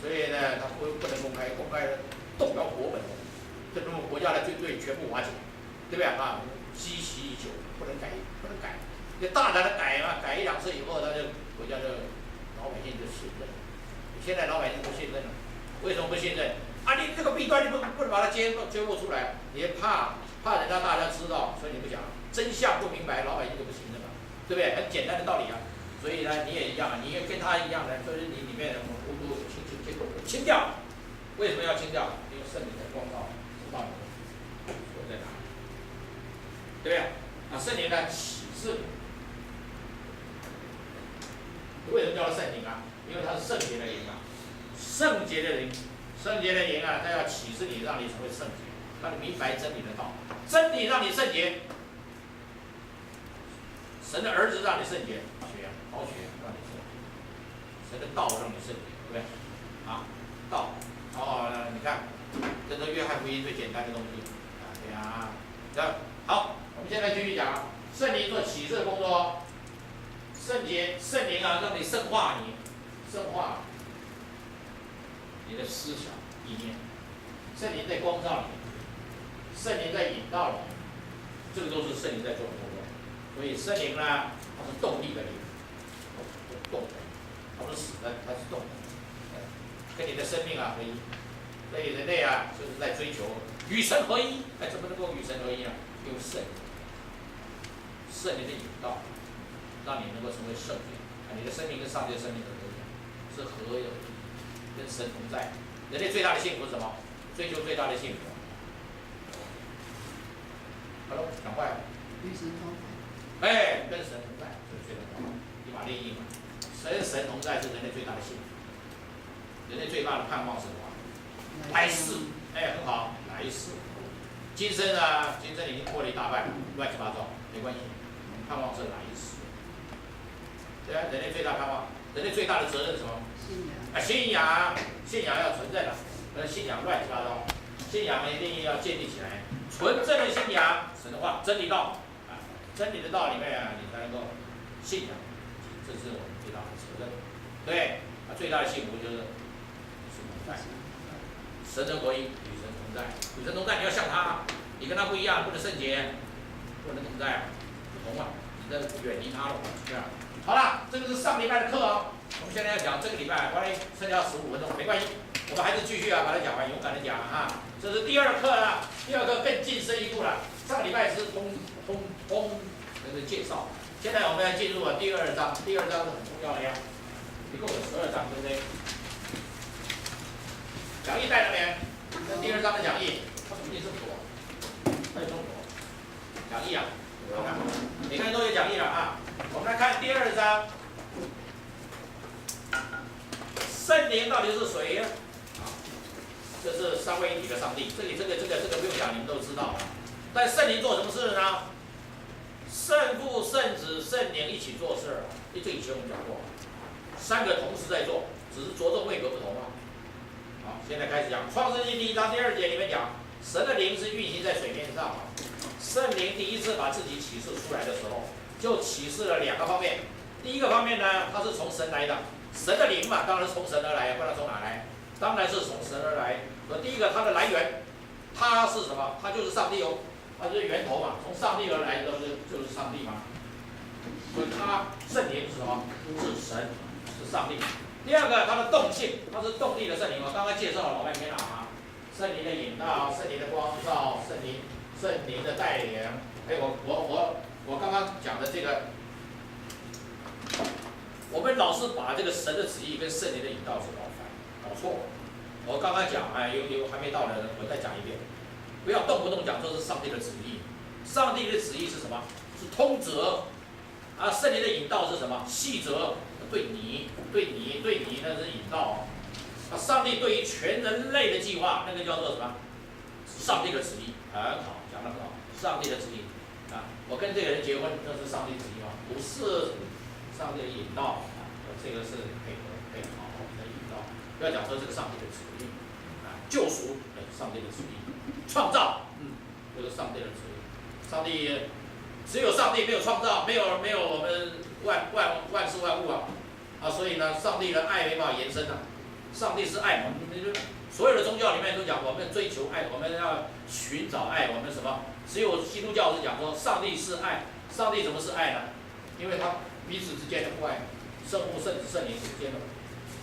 所以呢，他不能公开，公开动摇国本，这种国家的军队全部瓦解，对不对啊？积习已久，不能改，不能改。你大胆的改嘛，改一两次以后，他就国家就老百姓就信任了。现在老百姓不信任了，为什么不信任？啊，你这个弊端你不能把它揭露出来，你怕人家大家知道，所以你不讲真相不明白，老百姓就不信任了，对不对？很简单的道理啊。所以呢，你也一样，你也跟他一样的，就是你里面的糊涂清掉。为什么要清掉？因为圣灵的光照知道你所在哪里，对不对？啊，圣灵呢启示你。为什么叫它圣灵啊？因为它是圣洁的灵啊，圣洁的灵，圣洁的灵啊，它要启示你，让你成为圣洁，让你明白真理的道，真理让你圣洁，神的儿子让你圣洁，好学让你圣洁，神的道让你圣洁，对不对？啊，道，你看，这是约翰福音最简单的东西啊，对啊，这样好，我们现在继续讲圣灵做启示的工作。圣洁圣灵啊，让你圣化你的思想意念，圣灵在光照你，圣灵在引导你，这个都是圣灵在做的工作。所以圣灵呢，它是动力的灵，动的，它不是死的，它是动的，跟你的生命啊合一。所以人类啊，就是在追求与神合一。怎么能够与神合一呢？用圣灵的引导。让你能够成为圣洁，你的生命跟上帝的生命是合有，跟神同在。人类最大的幸福是什么？追求最大的幸福。Hello， 讲快了。与神同在。跟神同在，这是最大的。一把利益嘛，神同在是人类最大的幸福。人类最大的盼望是什么？来世，很好，来世。今生啊，今生已经过了一大半，乱七八糟，没关系，盼望是来世。对啊，人类最大盼望，人类最大的责任是什么？信仰要存在的，信仰乱七八糟，信仰一定要建立起来，纯正的信仰，神的话，真理道，真理的道里面啊，你才能够信仰，这是我们最大的责任。对，最大的幸福就是神同在，神的合一，与神同在，与神同在，你要像他，你跟他不一样，不能圣洁，不能同在，不同啊，你在远离他了，对吧？好了，这个是上礼拜的课哦。我们现在要讲这个礼拜，剩下15分钟，没关系，我们还是继续把它讲完，勇敢的讲啊。这是第二课了，第二课更进深一步了。上个礼拜是通的介绍，现在我们要进入第二章，第二章是很重要的呀，一共有12章，对不对？讲义带了没？这第二章的讲义，它怎么印这么多？还有这么多讲义啊？每个人都有讲义了啊。我们来看第二章，圣灵到底是谁呢？这是三位一体的上帝。这个不用讲，你们都知道。但圣灵做什么事呢？圣父、圣子、圣灵一起做事。这以前我们讲过，3个同时在做，只是着重位格不同啊。好，现在开始讲创世纪第1章第2节里面讲，神的灵是运行在水面上，圣灵第一次把自己启示出来的时候，就启示了2个方面。第一个方面呢，它是从神来的，神的灵嘛，当然是从神而来，不然从哪来？当然是从神而来。第一个，它的来源，它是什么？它就是上帝哦，它就是源头嘛，从上帝而来的就是上帝嘛。所以它圣灵是什么？是神，是上帝。第二个，它的动性，它是动力的圣灵。我刚刚介绍了老半天了啊，圣灵的引导，圣灵的光照，圣灵的带领。哎，我刚刚讲的这个，我们老是把这个神的旨意跟圣灵的引导是搞错了。我刚刚讲，哎，有还没到的人，我再讲一遍，不要动不动讲说是上帝的旨意。上帝的旨意是什么？是通则。啊，圣灵的引导是什么？细则，对你那是引导。啊，上帝对于全人类的计划，那个叫做什么？上帝的旨意，很好，讲得很好。上帝的旨意，啊，我跟这个人结婚，那是上帝旨意吗？不是，上帝的引导，啊，这个是配合，好好的引导。不要讲说这个上帝的旨意，啊，救赎，上帝的旨意，创造，这个上帝的旨意，上帝。只有上帝没有创造，没有我们万事万物啊，所以呢，上帝的爱没办法延伸啊。上帝是爱嘛，所有的宗教里面都讲我们追求爱，我们要寻找爱，我们什么？只有基督教是讲说上帝是爱，上帝怎么是爱呢？因为他彼此之间的互爱，圣父、圣子、圣灵之间的，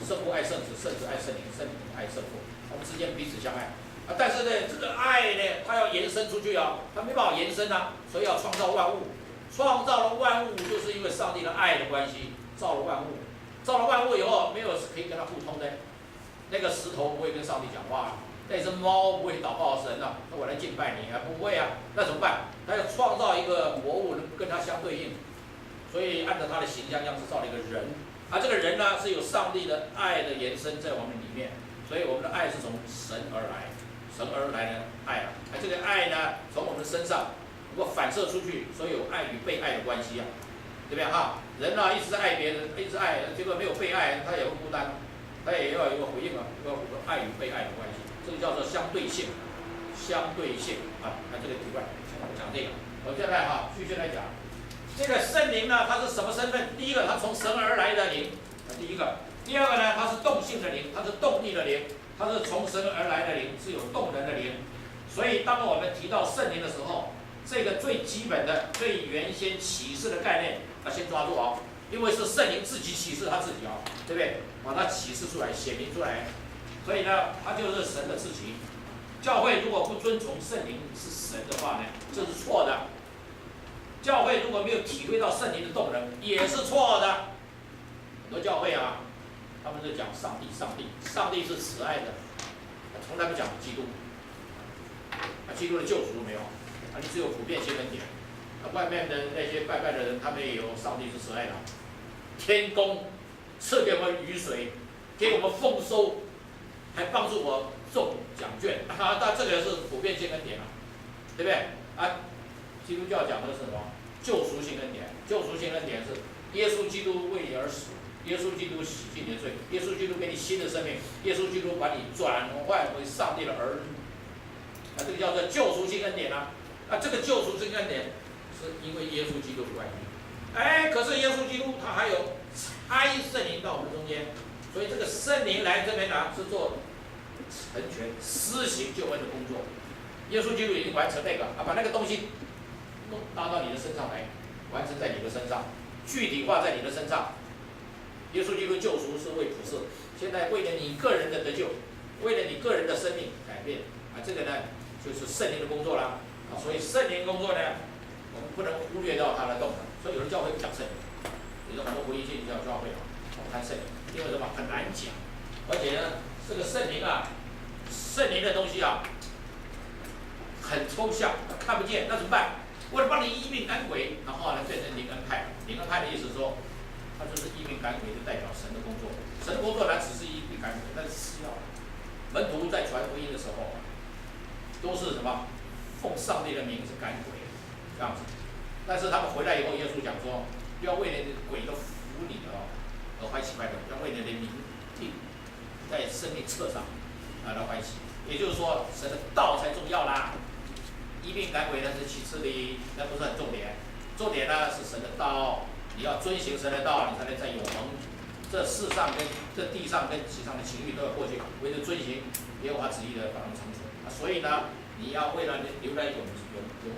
圣父爱圣子，圣子爱圣灵，圣灵爱圣父，他们之间彼此相爱。啊，但是呢，这个爱呢，它要延伸出去啊，它没办法延伸啊，所以要创造万物。创造了万物，就是因为上帝的爱的关系，造了万物。造了万物以后，没有可以跟他互通的。那个石头不会跟上帝讲话，那只猫不会祷告神啊，我来敬拜你啊，不会啊，那怎么办？他要创造一个活物能跟他相对应，所以按照他的形象样式造了一个人。啊，这个人呢是有上帝的爱的延伸在我们里面，所以我们的爱是从神而来。神而来的爱啊，这个爱呢，从我们身上如果反射出去，所以有爱与被爱的关系啊，对不对哈？人呢一直在爱别人，一直爱，结果没有被爱，他也会孤单，他也要有一个回应啊，要有爱与被爱的关系，这个叫做相对性，相对性啊，看这个题外讲这个，我现在哈继续来讲，这个圣灵呢，它是什么身份？第一个，它从神而来的灵，第一个；第二个呢，它是动性的灵，它是动力的灵。它是从神而来的灵，是有动人的灵，所以当我们提到圣灵的时候，这个最基本的、最原先启示的概念，要先抓住哦，因为是圣灵自己启示他自己哦，对不对？把它启示出来、显明出来，所以呢，它就是神的自己。教会如果不遵从圣灵是神的话呢，这是错的。教会如果没有体会到圣灵的动人，也是错的。很多教会啊。他们就讲上帝是慈爱的，从来不讲基督。基督的救赎没有，你只有普遍性恩典。外面的那些拜拜的人，他们也有上帝是慈爱的，天公赐给我们雨水，给我们丰收，还帮助我中奖券，那这个是普遍性恩典啊，对不对？啊，基督教讲的是什么？救赎性恩典，救赎性恩典是耶稣基督为你而死。耶稣基督洗净你的罪，耶稣基督给你新的生命，耶稣基督把你转换为上帝的儿女，这个叫做救赎性恩典啊。这个救赎性恩典是因为耶稣基督的关系。可是耶稣基督他还有差圣灵到我们中间，所以这个圣灵来这边呢是做成全、施行救恩的工作。耶稣基督已经完成那个把那个东西拉到你的身上来，完成在你的身上，具体化在你的身上。耶稣基督救赎是为普世，现在为了你个人的得救，为了你个人的生命改变这个呢就是圣灵的工作啦所以圣灵工作呢，我们不能忽略掉它的动能。所以有的教会不讲圣灵，有很多福音性教会谈圣灵，因为什么很难讲，而且呢这个圣灵圣灵的东西很抽象，看不见，那怎么办？为了帮你医病赶鬼，然后呢变成灵恩派。灵恩派的意思是说。它就是医病赶鬼，就代表神的工作。神的工作呢，只是医病赶鬼，但是次要。门徒在传福音的时候，都是什么？奉上帝的名字赶鬼，这样子。但是他们回来以后，耶稣讲说，不要为了鬼都服你而欢喜快乐，要为了你的名定在生命册上来欢喜。也就是说，神的道才重要啦。医病赶鬼那是其次的，那不是很重点。重点呢是神的道，你要遵行神的道，你才能在永恒这世上跟这地上跟其上的情欲都要过去，为了遵行耶和华旨意的把它们成全。所以呢，你要为了留在永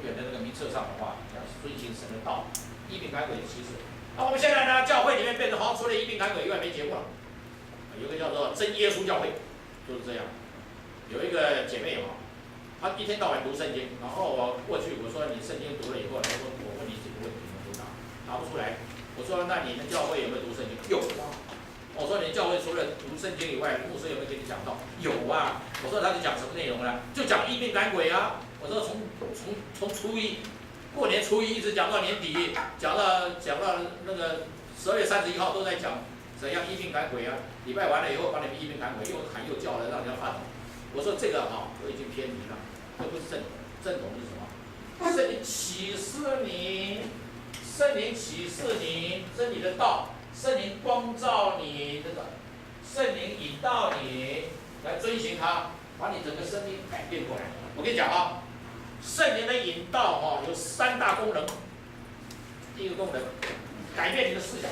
远的那个名册上的话，你要遵行神的道，医病赶鬼的其次。那我们现在呢，教会里面变成好像除了医病赶鬼以外没节目了。有个叫做真耶稣教会，就是这样。有一个姐妹哈，她一天到晚读圣经，然后我过去我说你圣经读了以后，她说我问你几个问题，你回答，答不出来。我说那你们教会有没有读圣经？有啊。我说你教会除了读圣经以外，牧师有没有给你讲到？有啊。我说他是讲什么内容呢？就讲医病赶鬼啊。我说从初一过年初一一直讲到年底，讲到那个12月31号都在讲怎样医病赶鬼啊。礼拜完了以后把你们医病赶鬼，又喊又叫的，让人家发抖。我说这个哈都已经偏离了，这不是正统，正统是什么？圣灵启示你，圣灵启示你真理的道，圣灵光照你，这个圣灵引导你来遵循它，把你整个生命改变过来。我跟你讲啊，圣灵的引导哈有3大功能，第一个功能改变你的思想。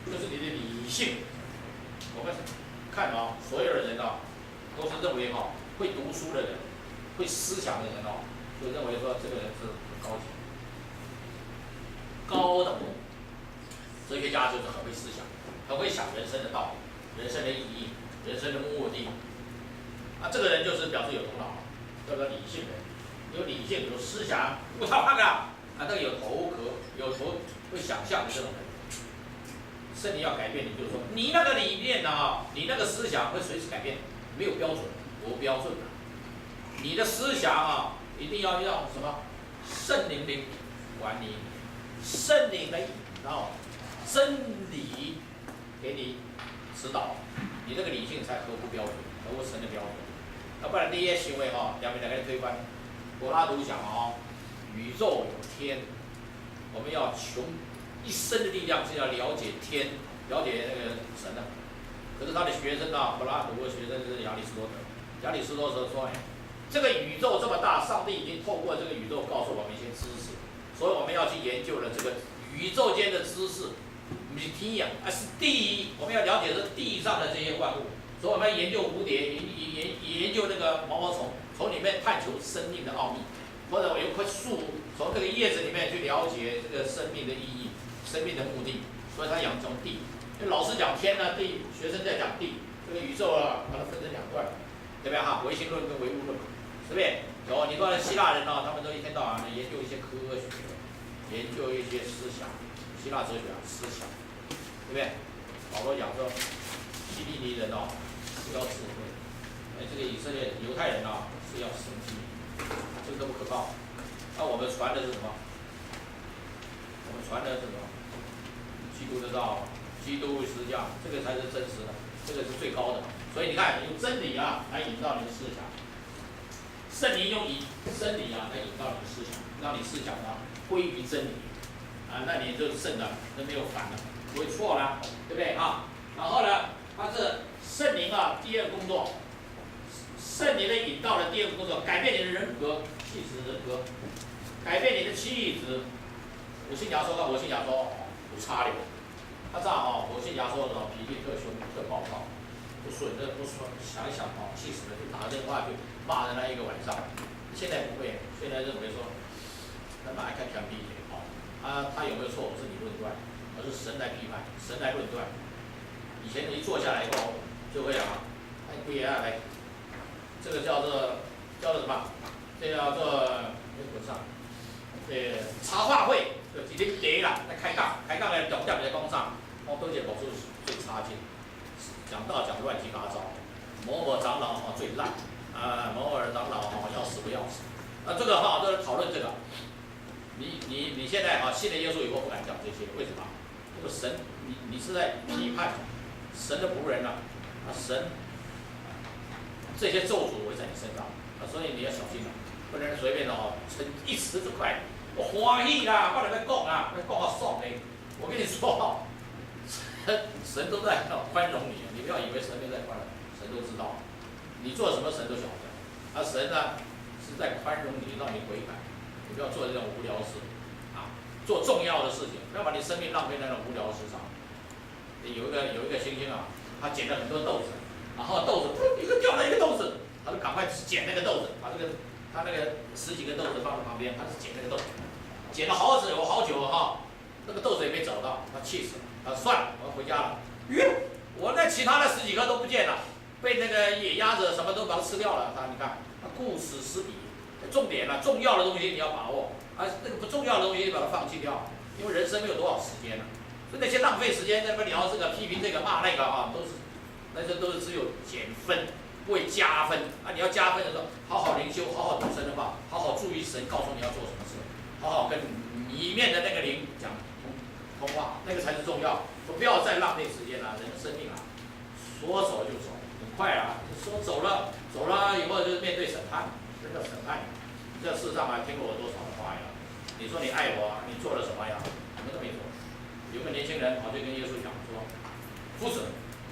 就是你的理性。我们看啊，所有的人啊，都是认为哈，会读书的人，会思想的人哦，就认为说这个人是很高级、高等。哲学家就是很会思想，很会想人生的道理、人生的意义、人生的目的。啊，这个人就是表示有头脑，叫做理性人，有理性、有思想，不超胖啊，这个有头壳、会想象的这种人。圣灵要改变你，就是说你那个理念啊，你那个思想会随时改变，没有标准，无标准的。你的思想啊，一定要让什么？圣灵的管理，圣灵的真理给你指导，你这个理性才合乎标准，合乎神的标准。要不然这些行为哈，两边来推翻。柏拉图讲啊，宇宙有天，我们要穷一生的力量是要了解天，了解那个神的。可是他的学生啊，柏拉图的学生是亚里士多德。亚里士多德说，这个宇宙这么大，上帝已经透过这个宇宙告诉我们一些知识，所以我们要去研究了这个宇宙间的知识。不是天呀，是地，我们要了解这地上的这些万物，所以我们要研究蝴蝶，研究那个毛毛虫，从里面探求生命的奥秘。或者我有棵树，从这个叶子里面去了解这个生命的意义、生命的目的。所以他讲从地，老师讲天呢，地，学生在讲地，这个宇宙啊，把它分成2段，对不对哈？唯心论跟唯物论，对不对？有你说希腊人呢，他们都一天到晚的研究一些科学，研究一些思想，希腊哲学啊，思想。对不对？保罗讲说，希利尼人哦是要智慧，这个以色列犹太人啊是要神迹，这个都不可靠。那我们传的是什么？我们传的是什么？基督的道，基督十字架，这个才是真实的，这个是最高的。所以你看，用真理啊来引导你的思想，圣灵用真理啊来引导你的思想，让你思想啊归于真理啊，那你就正了，那没有反了。不会错啦，对不对啊？然后呢，它是圣灵啊，第2个工作，圣灵的引导的第2个工作，改变你的人格、气质、人格，改变你的气质。我信牙说到，我信牙说不差的，他这样哦，我信牙说的脾气特凶、特暴躁，不顺，想一想哦，气死了，就打个电话去骂人家一个晚上。现在不会，现在认为说，那哪一看强逼一点哦，他有没有错误是你论断。而是神来批判，神来论断。以前一坐下来以后，就会啊，不也来，这个叫做什么？这叫做上，茶话会，就今天第啦，来开杠来重点来讲啥？我都是某处最差劲，讲道讲乱七八糟，某某长老哈最烂，某某长老哈要死不要死，这个哈都是讨论这个。你现在啊信了耶稣以后不敢讲这些，为什么？这个神，你是在批判神的仆人啊，神这些咒诅会在你身上所以你要小心了，不能随便的成一时之快。我欢喜啦，我来要讲啊，要讲好爽嘞。我跟你说神都在宽容你，你不要以为神没在宽容，神都知道，你做什么神都晓得。神呢是在宽容你，让你悔改，你不要做这种无聊事啊，做重要的事情，不要把你生命浪费在那种无聊的事上。有一个猩猩啊，他捡了很多豆子，然后豆子一个掉了一个豆子，他就赶快捡那个豆子，把他那个10几个豆子放在旁边，他就捡那个豆子，捡了好久哈，那个豆子也没找到，他气死了，他算了，我要回家了。我那其他的10几个都不见了，被那个野鸭子什么都把它吃掉了。你看，顾此失彼，重点了，重要的东西你要把握，那个不重要的东西把它放弃掉，因为人生没有多少时间了。所以那些浪费时间在那聊这个、批评这个、骂那个啊，那些都是只有减分，不会加分啊！你要加分的时候，好好灵修，好好读神的话，好好注意神告诉你要做什么事，好好跟里面的那个灵讲通话，那个才是重要。不要再浪费时间了，人的生命啊，说走就走，很快啊，说走了以后就是面对审判，这叫审判。这世上听过我多少的话呀？你说你爱我，你做了什么呀？什么都没做。有个年轻人跑去跟耶稣讲说：“夫子，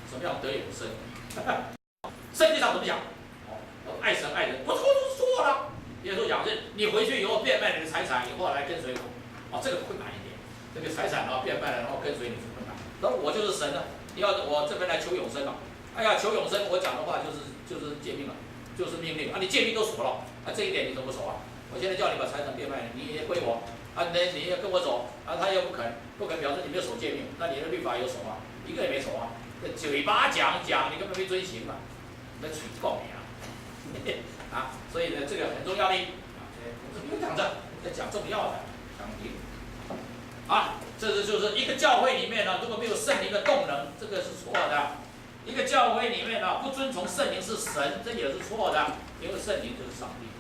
什么样得永生？”圣经上怎么讲？爱神爱人，我错了。耶稣讲是，你回去以后变卖你的财产，以后来跟随我。这个困难一点，这个财产变卖了，然后跟随你是困难。那我就是神了，你要我这边来求永生了。哎呀，求永生，我讲的话就是诫命了，就是命令啊！你诫命都守了，这一点你怎么守啊？我现在叫你把财产变卖，你也归我。你也跟我走，他又不肯表示你没有守诫命，那你的律法有守啊？一个也没守啊！嘴巴讲，你根本没遵行嘛，那嘴够你啊！所以呢，这个很重要的不是不用讲这，在讲重要的，讲灵。这就是一个教会里面呢，如果没有圣灵的动能，这个是错的。一个教会里面呢，不遵从圣灵是神，这也是错的，因为圣灵就是上帝，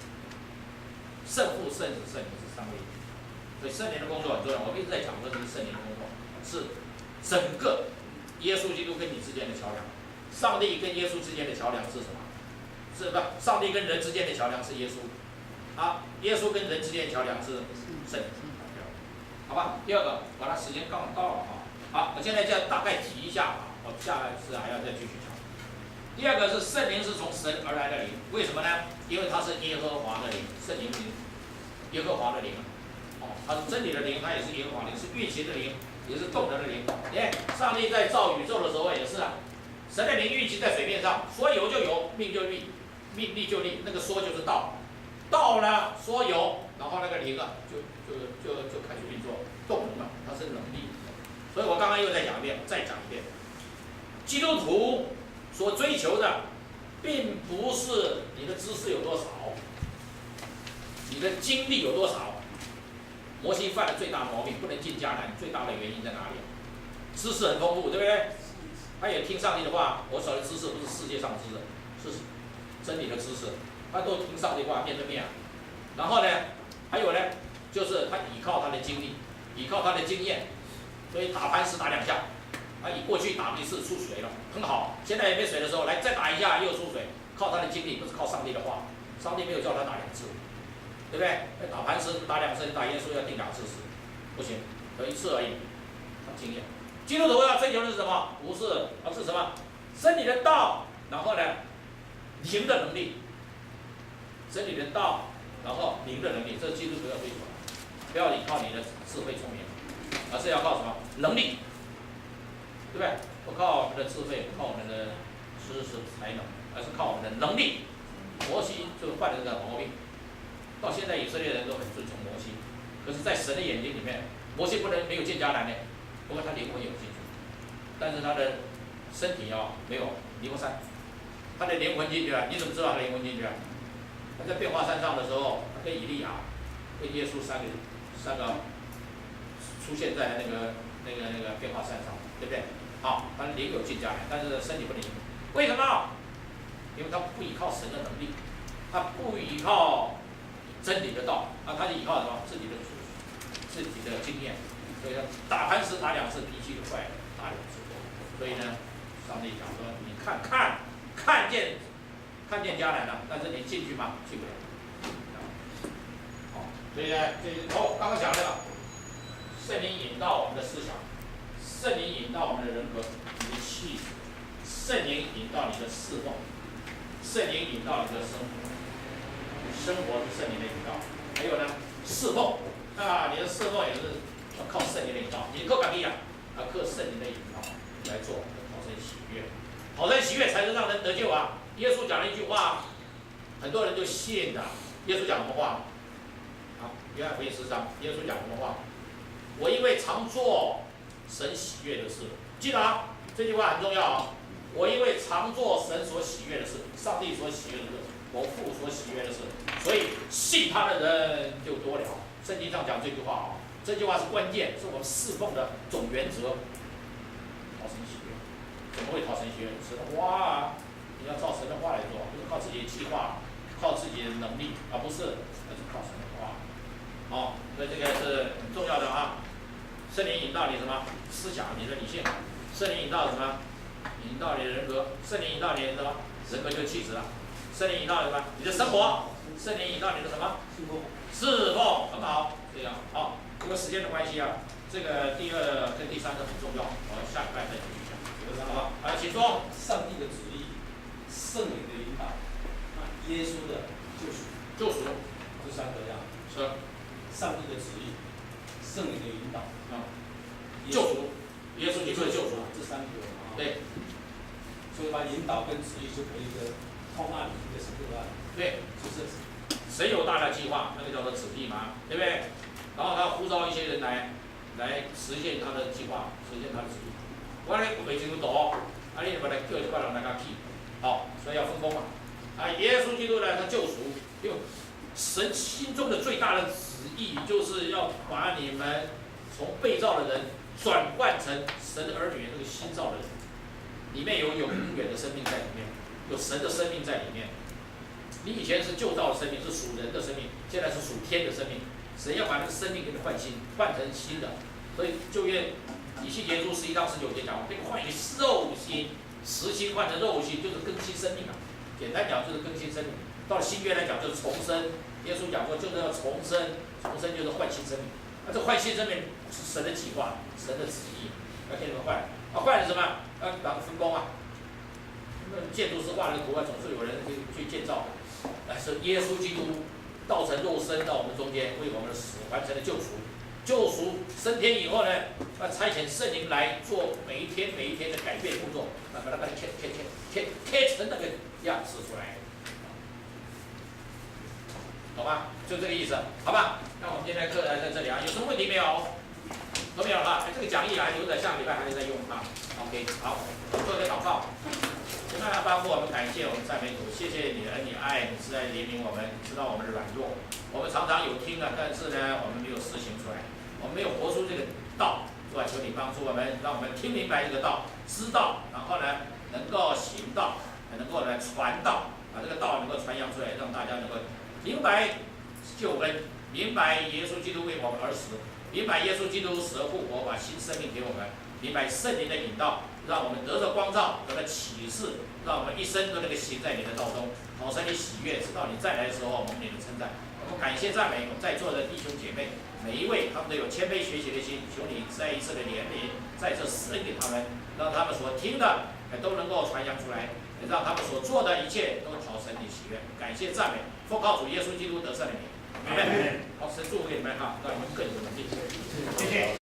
圣父、圣子、圣灵是上帝。所以圣灵的工作很重要，我们一直在讲说这是圣灵的工作，是整个耶稣基督跟你之间的桥梁。上帝跟耶稣之间的桥梁是什么？是吧？上帝跟人之间的桥梁是耶稣，耶稣跟人之间的桥梁是圣灵，好吧？第二个，完了时间刚到了好，我现在就大概提一下我下一次还要再继续讲。第二个是圣灵是从神而来的灵，为什么呢？因为它是耶和华的灵，圣灵灵，耶和华的灵。它是真理的灵，它也是耶和华灵，是运行的灵，也是动人的灵。上帝在造宇宙的时候也是神的灵运行在水面上，说有就有，命就立，命立就立，那个说就是道，道呢说有，然后那个灵就开始运作，动能了，它是能力。所以我刚刚又再讲一遍，基督徒所追求的，并不是你的知识有多少，你的经历有多少。摩西犯了最大的毛病，不能进迦南，最大的原因在哪里？知识很丰富，对不对？他也听上帝的话，我所的知识不是世界上的知识，是真理的知识，他都听上帝话，面对面。然后呢，还有呢，就是他依靠他的经历，依靠他的经验，所以打磐石打2下，以过去打1次出水了，很好。现在也没水的时候，来再打1下又出水，靠他的经历，不是靠上帝的话。上帝没有叫他打2次。对不对？打磐石打2次，打耶稣要定2次死，不行，可1次而已。经验，基督徒要追求的是什么？不是，而是什么？真理的道，然后呢，灵的能力。真理的道，然后灵的能力，这是基督徒要追求的。不要依靠你的智慧聪明，而是要靠什么？能力，对不对？不靠我们的智慧，不靠我们的知识才能，而是靠我们的能力。摩西就犯了这个毛病。到现在以色列人都很尊重摩西，可是，在神的眼睛里面，摩西不能没有进迦南呢。不过他灵魂有进去，但是他的身体没有离过山，他的灵魂进去了。你怎么知道他灵魂进去了？他在变化山上的时候，他跟以利亚、跟耶稣三个出现在那个变化山上，对不对？他的灵有进迦南，但是身体不灵。为什么？因为他不依靠神的能力，他不依靠真理的道，他是依靠什么？自己的经验，所以他打磐石打2次，脾气就坏了，打2次。所以呢，上帝讲说，你看见迦南了，但是你进去吗？进不了。所以呢，刚刚讲这个，圣灵引导我们的思想，圣灵引导我们的人格，你的气质；圣灵引导你的侍奉；圣灵引导你的生活，生活是圣灵的引导。还有呢，侍奉啊，你的侍奉也是要靠圣灵的引导，你靠干力啊，要靠圣灵的引导来做，讨神喜悦，讨神喜悦才能让人得救啊！耶稣讲了一句话，很多人就信了。耶稣讲什么话？啊，约翰福音10章，耶稣讲什么话？我因为常做神喜悦的事，记得啊，这句话很重要啊。我因为常做神所喜悦的事，上帝所喜悦的事，我父所喜悦的事，所以信他的人就多了。圣经上讲这句话啊，这句话是关键，是我们侍奉的总原则。讨神喜悦，怎么会讨神喜悦？神的话啊，你要照神的话来做，不是靠自己的计划，靠自己的能力，而不是，那是靠神的话。好，所以这个是很重要的啊。圣灵引导你什么思想，你的理性；圣灵引导什么？引导你的人格；圣灵引导你的什么？人格就是气质了。圣灵引导你什么？你的生活；圣灵引导你的什么？侍奉，很好，这样好。因为时间的关系啊，这个第2跟第3个很重要，我们下礼拜再继续讲，好吧？来，请说。上帝的旨意，圣灵的引导，耶稣的救赎，这3个样。是。上帝的旨意，圣灵的引导，救赎，耶稣基督的救赎，这3个啊。对。所以把引导跟旨意就可以一个通案，一个是个案。对。就是神有大的计划，那个叫做旨意嘛，对不对？然后他呼召一些人来实现他的计划，实现他的旨意。我呢不会进入岛，啊，你把他叫一块人来个去，好，所以要分工嘛。啊，耶稣基督呢，他救赎，因为神心中的最大的旨意就是要把你们从被造的人转换成神的儿女，那个新造的人，里面有永远的生命在里面，有神的生命在里面。你以前是旧造的生命，是属人的生命，现在是属天的生命。神要把那个生命给你换新，换成新的。所以旧约以西结书11章19节讲，我给你换一个肉心，实心换成肉心，就是更新生命啊。简单讲就是更新生命。到了新约来讲就是重生。耶稣讲过就是要重生，重生就是换新生命。这换新生命是神的计划，神的旨意，要给你们换。换是什么？要把它分工啊。那建筑师画的图啊，总是有人去建造的。是耶稣基督道成肉身到我们中间，为我们的死完成了救赎。救赎升天以后呢，差遣圣灵来做每一天的改变工作，把它贴成那个样式出来，好吧？就这个意思，好吧？那我们今天课在这里啊，有什么问题没有？都没有了吧？这个讲义还留着，下个礼拜还得再用啊。OK， 好，做个祷告。那帮助我们感谢我们赞美主，谢谢你的恩，你爱，你是在怜悯我们，你知道我们的软弱，我们常常有听了，但是呢，我们没有实行出来，我们没有活出这个道，是吧？求你帮助我们，让我们听明白这个道，知道，然后呢，能够行道，能够来传道，把这个道能够传扬出来，让大家能够明白救恩，明白耶稣基督为我们而死，明白耶稣基督死而复活，把新生命给我们，明白圣灵的引导。让我们得着光照，得到启示，让我们一生都能够行在你的道中，讨神的喜悦，直到你再来的时候，我们给你称赞。我们感谢赞美我们在座的弟兄姐妹，每一位他们都有谦卑学习的心，求你再一次的怜悯，在这施恩给他们，让他们所听的都能够传扬出来，让他们所做的一切都讨神的喜悦。感谢赞美，奉靠主耶稣基督得胜的名，阿门。好，神祝福给你们哈，让你们更有能力。谢谢。